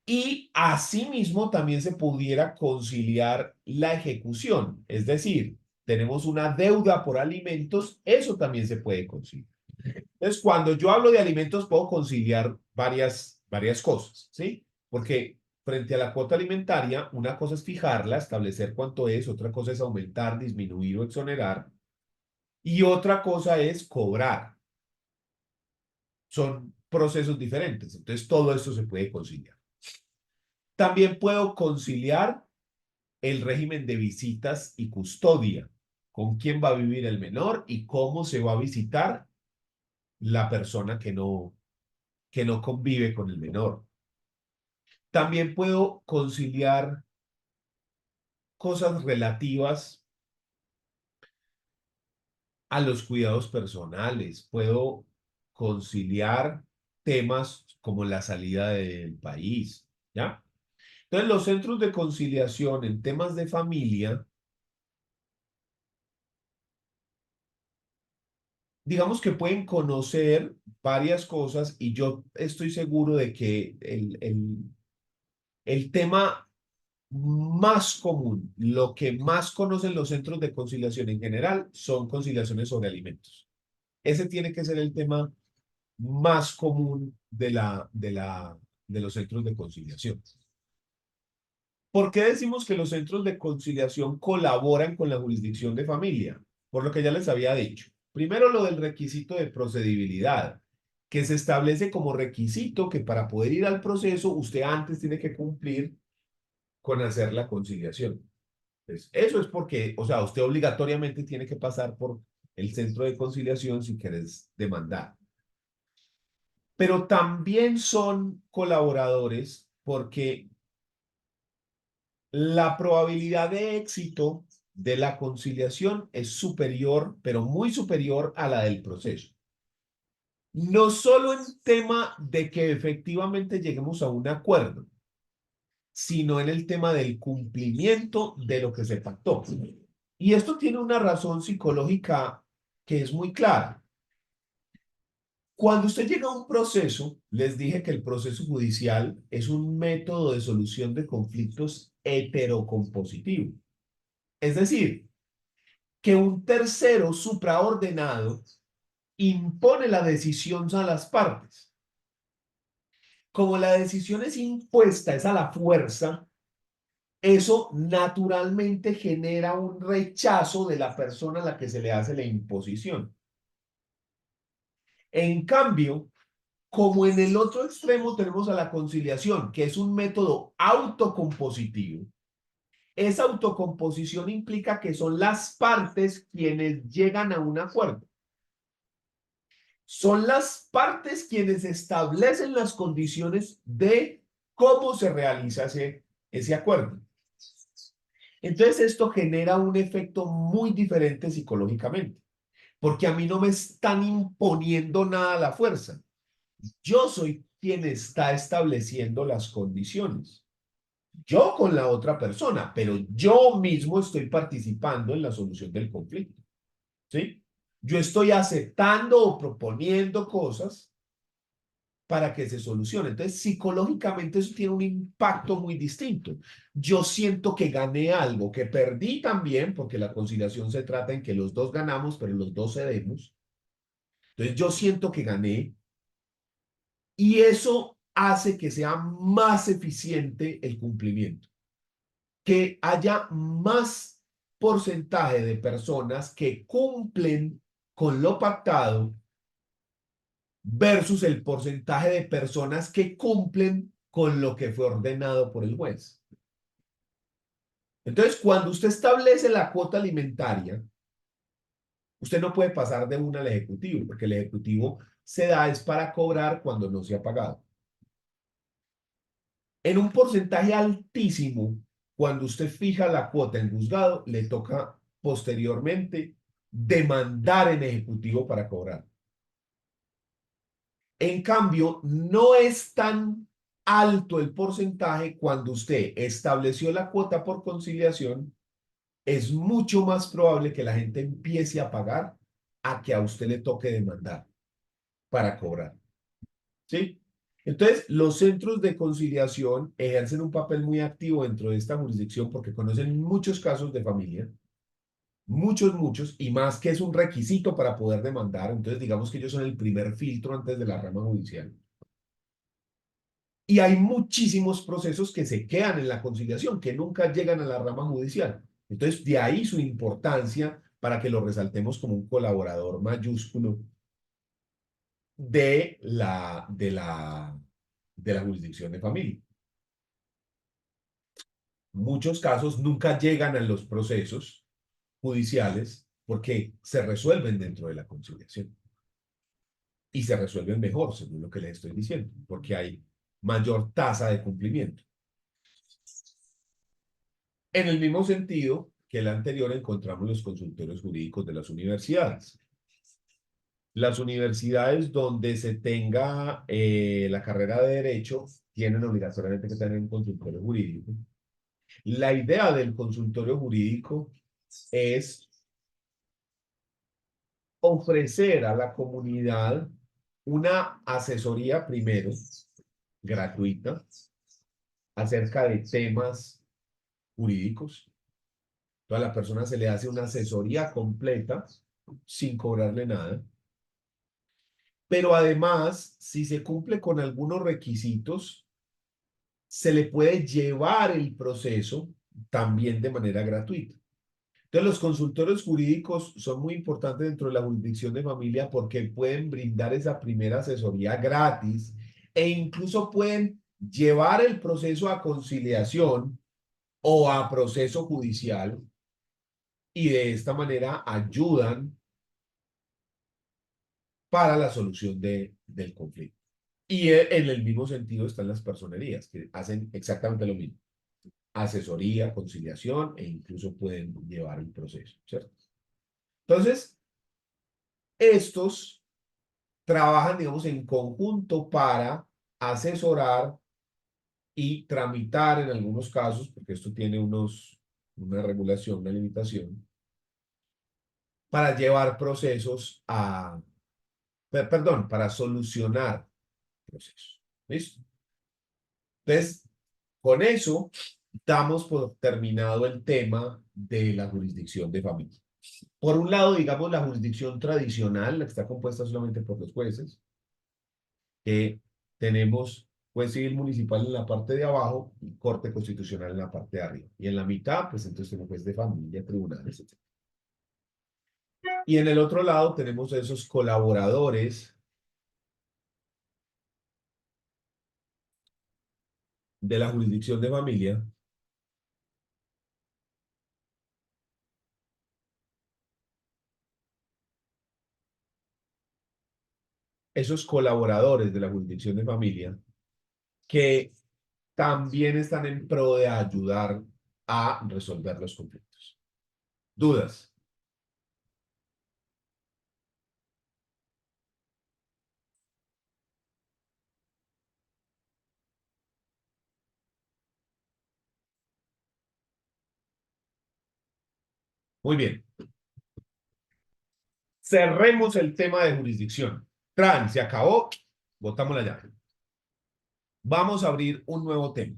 Y asimismo también se pudiera conciliar la ejecución, es decir, tenemos una deuda por alimentos, eso también se puede conciliar. Entonces, cuando yo hablo de alimentos, puedo conciliar varias cosas, ¿sí? Porque frente a la cuota alimentaria, una cosa es fijarla, establecer cuánto es, otra cosa es aumentar, disminuir o exonerar, y otra cosa es cobrar. Son procesos diferentes, entonces todo esto se puede conciliar. También puedo conciliar el régimen de visitas y custodia, con quién va a vivir el menor y cómo se va a visitar la persona que no convive con el menor. También puedo conciliar cosas relativas a los cuidados personales. Puedo conciliar temas como la salida del país, ¿ya? Entonces, los centros de conciliación en temas de familia, digamos que pueden conocer varias cosas y yo estoy seguro de que el tema más común, lo que más conocen los centros de conciliación en general, son conciliaciones sobre alimentos. Ese tiene que ser el tema más común de los centros de conciliación. ¿Por qué decimos que los centros de conciliación colaboran con la jurisdicción de familia? Por lo que ya les había dicho. Primero, lo del requisito de procedibilidad, que se establece como requisito que para poder ir al proceso, usted antes tiene que cumplir con hacer la conciliación. Pues eso es porque, o sea, usted obligatoriamente tiene que pasar por el centro de conciliación si quieres demandar. Pero también son colaboradores porque la probabilidad de éxito de la conciliación es superior, pero muy superior a la del proceso. No solo en tema de que efectivamente lleguemos a un acuerdo, sino en el tema del cumplimiento de lo que se pactó. Y esto tiene una razón psicológica que es muy clara. Cuando usted llega a un proceso, les dije que el proceso judicial es un método de solución de conflictos heterocompositivo. Es decir, que un tercero supraordenado impone la decisión a las partes. Como la decisión es impuesta, es a la fuerza, eso naturalmente genera un rechazo de la persona a la que se le hace la imposición. En cambio, como en el otro extremo tenemos a la conciliación, que es un método autocompositivo, esa autocomposición implica que son las partes quienes llegan a un acuerdo. Son las partes quienes establecen las condiciones de cómo se realiza ese acuerdo. Entonces esto genera un efecto muy diferente psicológicamente, porque a mí no me están imponiendo nada a la fuerza. Yo soy quien está estableciendo las condiciones. Yo con la otra persona, pero yo mismo estoy participando en la solución del conflicto. ¿Sí? Yo estoy aceptando o proponiendo cosas para que se solucione. Entonces, psicológicamente eso tiene un impacto muy distinto. Yo siento que gané algo, que perdí también, porque la conciliación se trata en que los dos ganamos, pero los dos cedemos. Entonces, yo siento que gané y eso hace que sea más eficiente el cumplimiento, que haya más porcentaje de personas que cumplen con lo pactado versus el porcentaje de personas que cumplen con lo que fue ordenado por el juez. Entonces, cuando usted establece la cuota alimentaria, usted no puede pasar de una al ejecutivo, porque el ejecutivo se da es para cobrar cuando no se ha pagado. En un porcentaje altísimo, cuando usted fija la cuota en juzgado, le toca posteriormente demandar en ejecutivo para cobrar. En cambio, no es tan alto el porcentaje cuando usted estableció la cuota por conciliación, es mucho más probable que la gente empiece a pagar a que a usted le toque demandar para cobrar. ¿Sí? Entonces, los centros de conciliación ejercen un papel muy activo dentro de esta jurisdicción porque conocen muchos casos de familia, muchos, y más que es un requisito para poder demandar. Entonces, digamos que ellos son el primer filtro antes de la rama judicial. Y hay muchísimos procesos que se quedan en la conciliación, que nunca llegan a la rama judicial. Entonces, de ahí su importancia para que lo resaltemos como un colaborador mayúsculo de la jurisdicción de familia. Muchos casos nunca llegan a los procesos judiciales porque se resuelven dentro de la conciliación y se resuelven mejor, según lo que les estoy diciendo, porque hay mayor tasa de cumplimiento. En el mismo sentido que el anterior, encontramos los consultorios jurídicos de las universidades. Las universidades donde se tenga la carrera de Derecho tienen obligatoriamente que tener un consultorio jurídico. La idea del consultorio jurídico es ofrecer a la comunidad una asesoría primero, gratuita, acerca de temas jurídicos. A la persona se le hace una asesoría completa sin cobrarle nada. Pero además, si se cumple con algunos requisitos, se le puede llevar el proceso también de manera gratuita. Entonces, los consultorios jurídicos son muy importantes dentro de la jurisdicción de familia porque pueden brindar esa primera asesoría gratis e incluso pueden llevar el proceso a conciliación o a proceso judicial y de esta manera ayudan para la solución del conflicto. Y en el mismo sentido están las personerías, que hacen exactamente lo mismo. Asesoría, conciliación e incluso pueden llevar el proceso, ¿cierto? Entonces, estos trabajan, digamos, en conjunto para asesorar y tramitar en algunos casos, porque esto tiene una regulación, una limitación, para llevar procesos perdón, para solucionar procesos. ¿Listo? Entonces, con eso damos por terminado el tema de la jurisdicción de familia. Por un lado, digamos, la jurisdicción tradicional, la que está compuesta solamente por los jueces, que tenemos juez civil municipal en la parte de abajo y corte constitucional en la parte de arriba. Y en la mitad, pues entonces tenemos juez de familia, tribunales, etc. Y en el otro lado tenemos esos colaboradores de la jurisdicción de familia, esos colaboradores de la jurisdicción de familia que también están en pro de ayudar a resolver los conflictos. ¿Dudas? Muy bien. Cerremos el tema de jurisdicción. Tran, se acabó. Botamos la llave. Vamos a abrir un nuevo tema.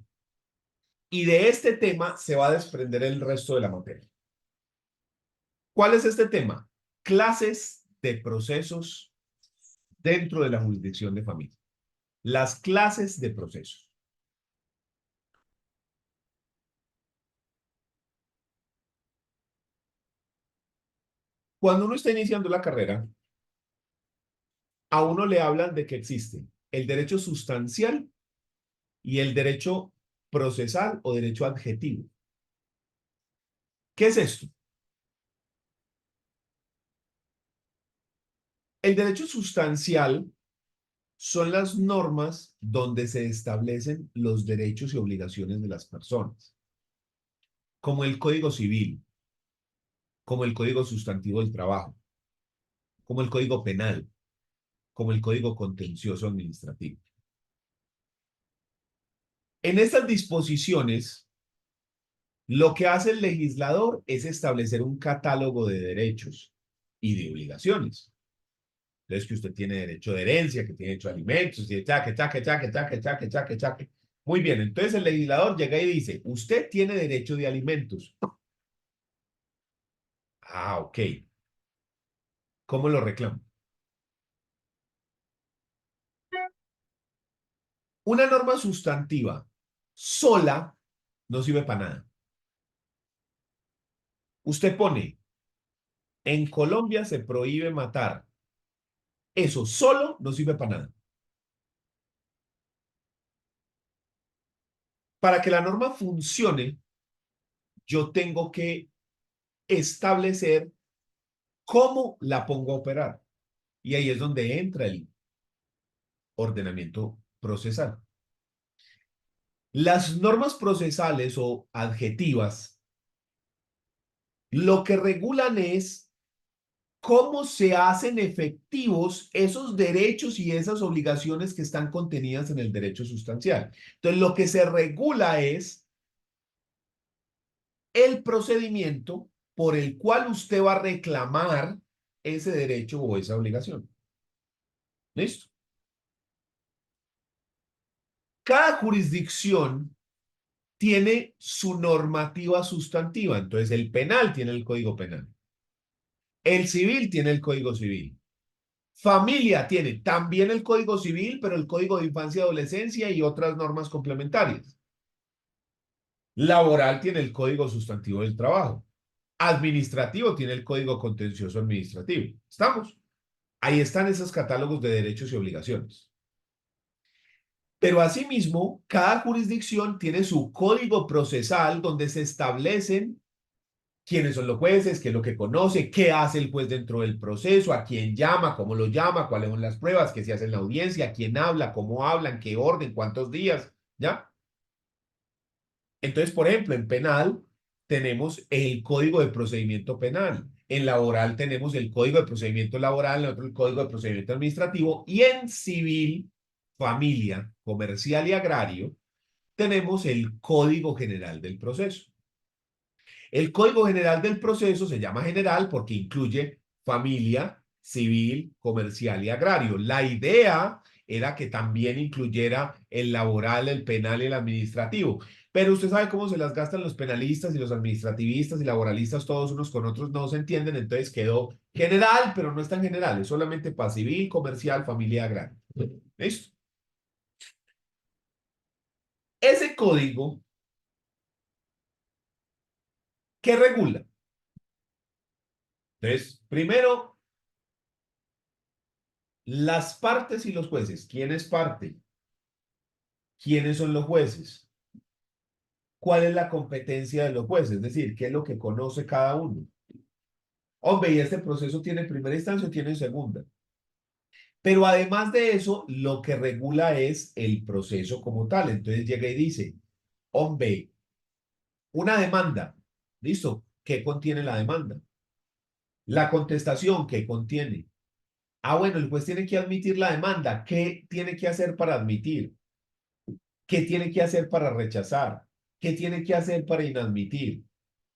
Y de este tema se va a desprender el resto de la materia. ¿Cuál es este tema? Clases de procesos dentro de la jurisdicción de familia. Las clases de procesos. Cuando uno está iniciando la carrera, a uno le hablan de que existe el derecho sustancial y el derecho procesal o derecho adjetivo. ¿Qué es esto? El derecho sustancial son las normas donde se establecen los derechos y obligaciones de las personas, como el Código Civil, como el Código Sustantivo del Trabajo, como el Código Penal, como el Código Contencioso Administrativo. En estas disposiciones, lo que hace el legislador es establecer un catálogo de derechos y de obligaciones. Entonces, que usted tiene derecho de herencia, que tiene derecho a alimentos, y chaque, chaque, chaque, chaque, chaque, chaque, chaque. Muy bien, entonces el legislador llega y dice, usted tiene derecho de alimentos. Ah, ok. ¿Cómo lo reclamo? Una norma sustantiva sola no sirve para nada. Usted pone, en Colombia se prohíbe matar. Eso solo no sirve para nada. Para que la norma funcione, yo tengo que establecer cómo la pongo a operar. Y ahí es donde entra el ordenamiento procesal. Las normas procesales o adjetivas lo que regulan es cómo se hacen efectivos esos derechos y esas obligaciones que están contenidas en el derecho sustancial. Entonces, lo que se regula es el procedimiento por el cual usted va a reclamar ese derecho o esa obligación. ¿Listo? Cada jurisdicción tiene su normativa sustantiva. Entonces, el penal tiene el Código Penal. El civil tiene el Código Civil. Familia tiene también el Código Civil, pero el Código de Infancia y Adolescencia y otras normas complementarias. Laboral tiene el Código Sustantivo del Trabajo. Administrativo tiene el Código Contencioso Administrativo. ¿Estamos? Ahí están esos catálogos de derechos y obligaciones. Pero asimismo, cada jurisdicción tiene su código procesal donde se establecen quiénes son los jueces, qué es lo que conoce, qué hace el juez dentro del proceso, a quién llama, cómo lo llama, cuáles son las pruebas, qué se hace en la audiencia, quién habla, cómo hablan, qué orden, cuántos días, ¿ya? Entonces, por ejemplo, en penal tenemos el Código de Procedimiento Penal, en laboral tenemos el Código de Procedimiento Laboral, en otro el Código de Procedimiento Administrativo, y en civil, familia, comercial y agrario, tenemos el Código General del Proceso. El Código General del Proceso se llama general porque incluye familia, civil, comercial y agrario. La idea era que también incluyera el laboral, el penal y el administrativo. Pero usted sabe cómo se las gastan los penalistas y los administrativistas y laboralistas, todos unos con otros no se entienden, entonces quedó general, pero no es tan general, es solamente para civil, comercial, familia y agrario. ¿Listo? Ese código, ¿qué regula? Entonces, primero, las partes y los jueces. ¿Quién es parte? ¿Quiénes son los jueces? ¿Cuál es la competencia de los jueces? Es decir, ¿qué es lo que conoce cada uno? Hombre, y este proceso tiene primera instancia o tiene segunda. Pero además de eso, lo que regula es el proceso como tal. Entonces llega y dice, hombre, una demanda. ¿Listo? ¿Qué contiene la demanda? La contestación, ¿qué contiene? Ah, bueno, el juez tiene que admitir la demanda. ¿Qué tiene que hacer para admitir? ¿Qué tiene que hacer para rechazar? ¿Qué tiene que hacer para inadmitir?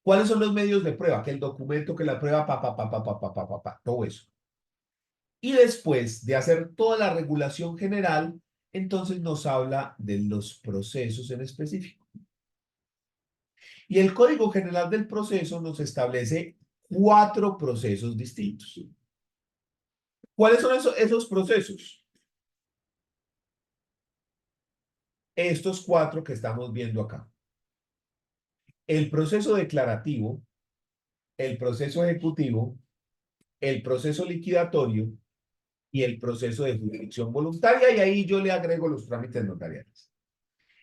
¿Cuáles son los medios de prueba? Que el documento, que la prueba, todo eso. Y después de hacer toda la regulación general, entonces nos habla de los procesos en específico. Y el Código General del Proceso nos establece 4 procesos distintos. ¿Cuáles son esos procesos? Estos 4 que estamos viendo acá. El proceso declarativo, el proceso ejecutivo, el proceso liquidatorio y el proceso de jurisdicción voluntaria, y ahí yo le agrego los trámites notariales.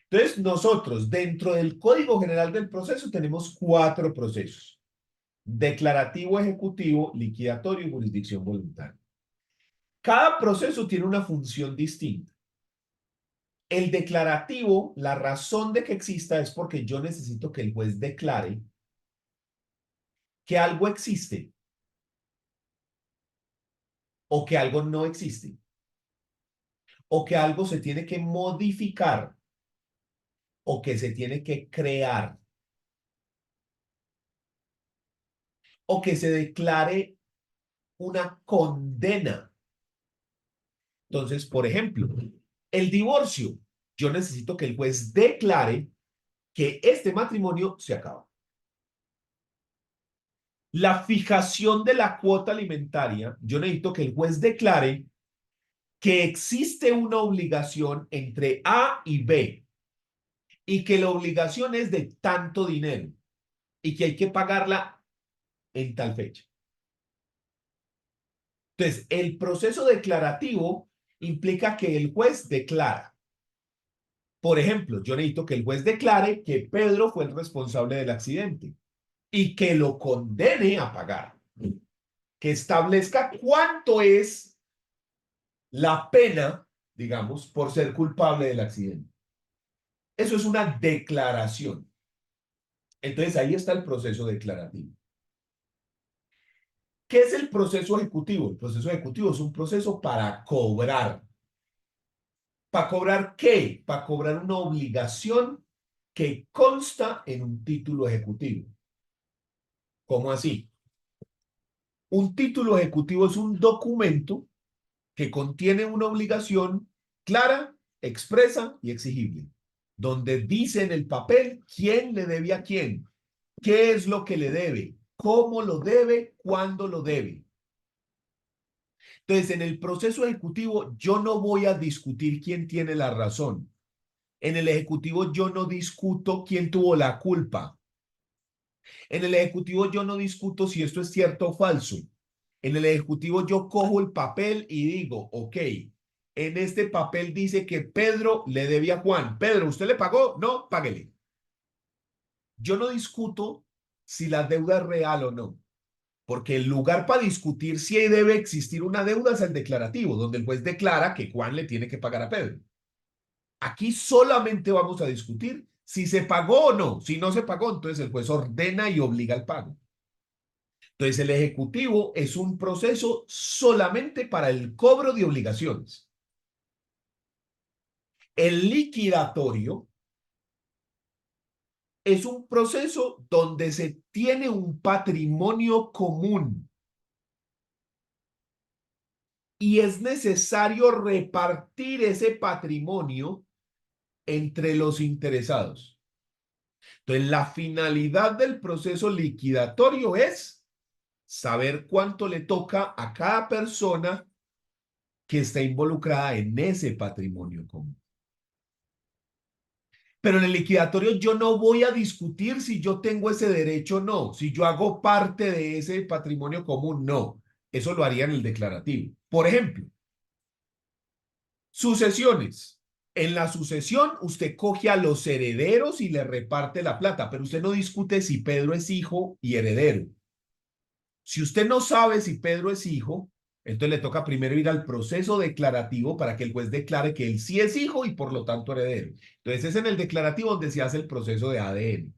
Entonces, nosotros dentro del Código General del Proceso tenemos 4 procesos: declarativo, ejecutivo, liquidatorio y jurisdicción voluntaria. Cada proceso tiene una función distinta. El declarativo, la razón de que exista es porque yo necesito que el juez declare que algo existe o que algo no existe o que algo se tiene que modificar o que se tiene que crear o que se declare una condena. Entonces, por ejemplo, el divorcio. Yo necesito que el juez declare que este matrimonio se acaba. La fijación de la cuota alimentaria. Yo necesito que el juez declare que existe una obligación entre A y B y que la obligación es de tanto dinero y que hay que pagarla en tal fecha. Entonces, el proceso declarativo implica que el juez declara. Por ejemplo, yo necesito que el juez declare que Pedro fue el responsable del accidente y que lo condene a pagar. Que establezca cuánto es la pena, digamos, por ser culpable del accidente. Eso es una declaración. Entonces, ahí está el proceso declarativo. ¿Qué es el proceso ejecutivo? El proceso ejecutivo es un proceso para cobrar. ¿Para cobrar qué? Para cobrar una obligación que consta en un título ejecutivo. ¿Cómo así? Un título ejecutivo es un documento que contiene una obligación clara, expresa y exigible, donde dice en el papel quién le debe a quién, qué es lo que le debe, cómo lo debe, cuándo lo debe. Entonces, en el proceso ejecutivo, yo no voy a discutir quién tiene la razón. En el ejecutivo, yo no discuto quién tuvo la culpa. En el ejecutivo, yo no discuto si esto es cierto o falso. En el ejecutivo, yo cojo el papel y digo, ok, en este papel dice que Pedro le debía a Juan. Pedro, ¿usted le pagó? No, páguele. Yo no discuto si la deuda es real o no. Porque el lugar para discutir si debe existir una deuda es el declarativo, donde el juez declara que Juan le tiene que pagar a Pedro. Aquí solamente vamos a discutir si se pagó o no. Si no se pagó, entonces el juez ordena y obliga al pago. Entonces el ejecutivo es un proceso solamente para el cobro de obligaciones. El liquidatorio es un proceso donde se tiene un patrimonio común y es necesario repartir ese patrimonio entre los interesados. Entonces, la finalidad del proceso liquidatorio es saber cuánto le toca a cada persona que está involucrada en ese patrimonio común. Pero en el liquidatorio yo no voy a discutir si yo tengo ese derecho o no, si yo hago parte de ese patrimonio común, no. Eso lo haría en el declarativo. Por ejemplo, sucesiones. En la sucesión, usted coge a los herederos y le reparte la plata, pero usted no discute si Pedro es hijo y heredero. Si usted no sabe si Pedro es hijo, entonces le toca primero ir al proceso declarativo para que el juez declare que él sí es hijo y por lo tanto heredero. Entonces es en el declarativo donde se hace el proceso de ADN.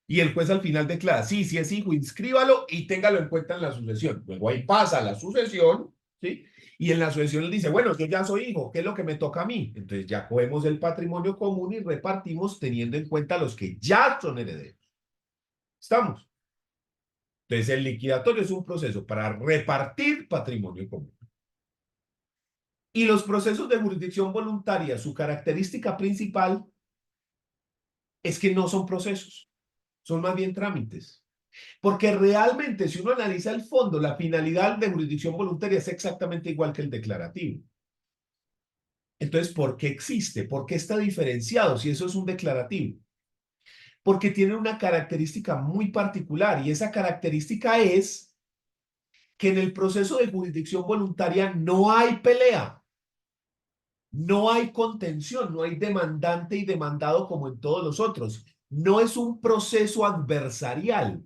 Y el juez al final declara, sí, sí es hijo, inscríbalo y téngalo en cuenta en la sucesión. Luego ahí pasa la sucesión, ¿sí? Y en la sucesión él dice, bueno, yo ya soy hijo, ¿qué es lo que me toca a mí? Entonces ya cogemos el patrimonio común y repartimos teniendo en cuenta los que ya son herederos. ¿Estamos? Entonces el liquidatorio es un proceso para repartir patrimonio común. Y los procesos de jurisdicción voluntaria, su característica principal es que no son procesos, son más bien trámites. Porque realmente, si uno analiza el fondo, la finalidad de jurisdicción voluntaria es exactamente igual que el declarativo. Entonces, ¿por qué existe? ¿Por qué está diferenciado si eso es un declarativo? Porque tiene una característica muy particular y esa característica es que en el proceso de jurisdicción voluntaria no hay pelea, no hay contención, no hay demandante y demandado como en todos los otros. No es un proceso adversarial.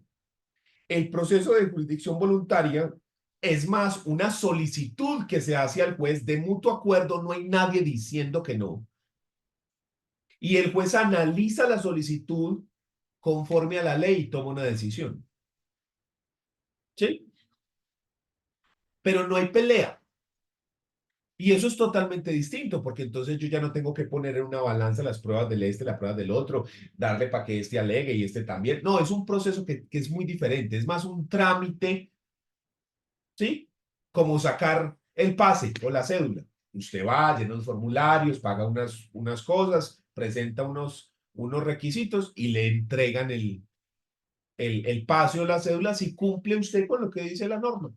El proceso de jurisdicción voluntaria es más una solicitud que se hace al juez de mutuo acuerdo, no hay nadie diciendo que no. Y el juez analiza la solicitud conforme a la ley y toma una decisión. ¿Sí? Pero no hay pelea. Y eso es totalmente distinto, porque entonces yo ya no tengo que poner en una balanza las pruebas del este, las pruebas del otro, darle para que este alegue y este también. No, es un proceso que es muy diferente, es más un trámite. ¿Sí? Como sacar el pase o la cédula. Usted va, llena los formularios, paga unas cosas, presenta unos requisitos y le entregan el pase o la cédula si cumple usted con lo que dice la norma.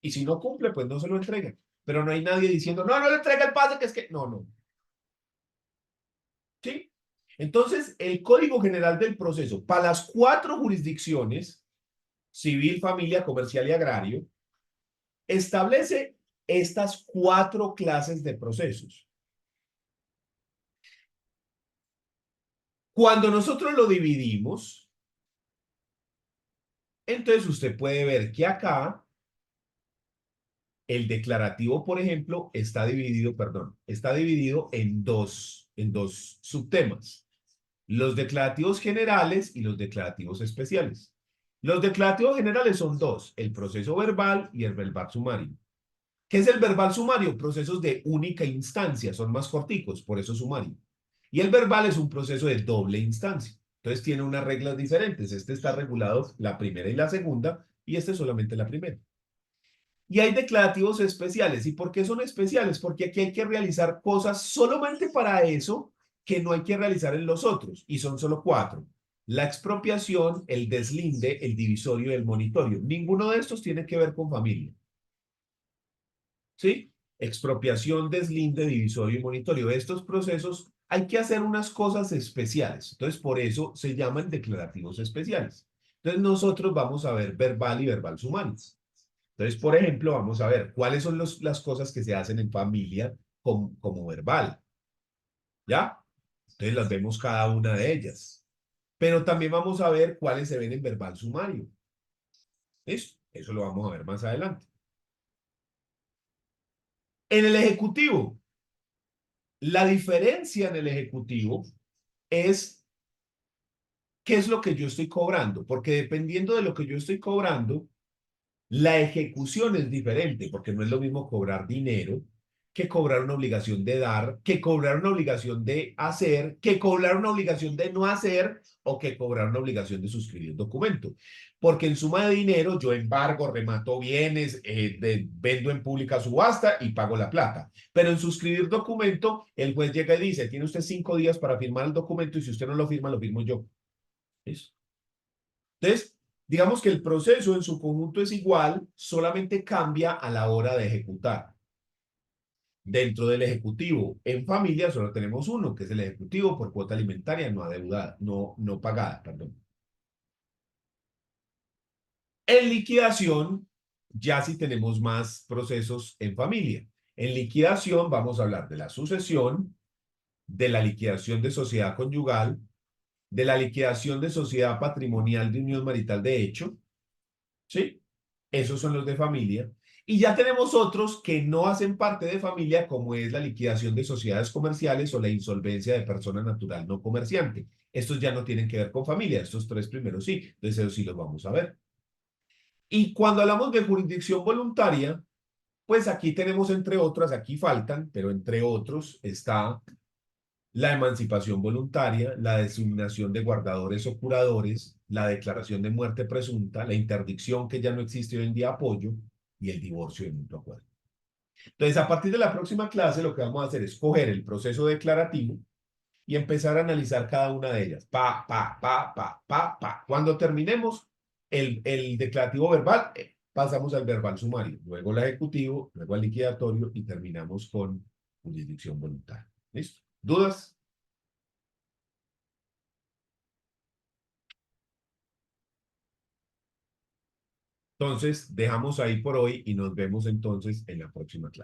Y si no cumple, pues no se lo entregan. Pero no hay nadie diciendo, no, no le entrega el pase, que es que, no, no. ¿Sí? Entonces, el Código General del Proceso, para las cuatro jurisdicciones, civil, familia, comercial y agrario, establece estas cuatro clases de procesos. Cuando nosotros lo dividimos, entonces usted puede ver que acá el declarativo, por ejemplo, está dividido en dos subtemas. Los declarativos generales y los declarativos especiales. Los declarativos generales son dos, el proceso verbal y el verbal sumario. ¿Qué es el verbal sumario? Procesos de única instancia, son más corticos, por eso sumario. Y el verbal es un proceso de doble instancia. Entonces tiene unas reglas diferentes. Este está regulado la primera y la segunda, y este solamente la primera. Y hay declarativos especiales. ¿Y por qué son especiales? Porque aquí hay que realizar cosas solamente para eso que no hay que realizar en los otros, y son solo cuatro. La expropiación, el deslinde, el divisorio y el monitorio. Ninguno de estos tiene que ver con familia. ¿Sí? Expropiación, deslinde, divisorio y monitorio. Estos procesos hay que hacer unas cosas especiales. Entonces, por eso se llaman declarativos especiales. Entonces, nosotros vamos a ver verbal y verbal sumaris. Entonces, por ejemplo, vamos a ver cuáles son las cosas que se hacen en familia como verbal. ¿Ya? Entonces, las vemos cada una de ellas. Pero también vamos a ver cuáles se ven en verbal sumario. ¿Listo? Eso lo vamos a ver más adelante. En el ejecutivo, la diferencia en el ejecutivo es qué es lo que yo estoy cobrando, porque dependiendo de lo que yo estoy cobrando, la ejecución es diferente, porque no es lo mismo cobrar dinero que cobrar una obligación de dar, que cobrar una obligación de hacer, que cobrar una obligación de no hacer o que cobrar una obligación de suscribir un documento. Porque en suma de dinero yo embargo, remato bienes, vendo en pública subasta y pago la plata. Pero en suscribir documento, el juez llega y dice, tiene usted 5 días para firmar el documento y si usted no lo firmo yo. ¿Listo? Entonces, digamos que el proceso en su conjunto es igual, solamente cambia a la hora de ejecutar. Dentro del ejecutivo, en familia solo tenemos uno, que es el ejecutivo por cuota alimentaria no adeudada, no pagada, perdón. En liquidación, ya sí tenemos más procesos en familia. En liquidación vamos a hablar de la sucesión, de la liquidación de sociedad conyugal, de la liquidación de sociedad patrimonial de unión marital de hecho, ¿sí? Esos son los de familia. Y ya tenemos otros que no hacen parte de familia, como es la liquidación de sociedades comerciales o la insolvencia de persona natural no comerciante. Estos ya no tienen que ver con familia, estos tres primeros sí, entonces esos sí los vamos a ver. Y cuando hablamos de jurisdicción voluntaria, pues aquí tenemos entre otras, aquí faltan, pero entre otros está la emancipación voluntaria, la designación de guardadores o curadores, la declaración de muerte presunta, la interdicción que ya no existe hoy en día, apoyo y el divorcio de mutuo acuerdo. Entonces, a partir de la próxima clase, lo que vamos a hacer es coger el proceso declarativo y empezar a analizar cada una de ellas. Pa. Cuando terminemos el declarativo verbal, pasamos al verbal sumario, luego al ejecutivo, luego al liquidatorio y terminamos con jurisdicción voluntaria. ¿Listo? ¿Dudas? Entonces, dejamos ahí por hoy y nos vemos entonces en la próxima clase.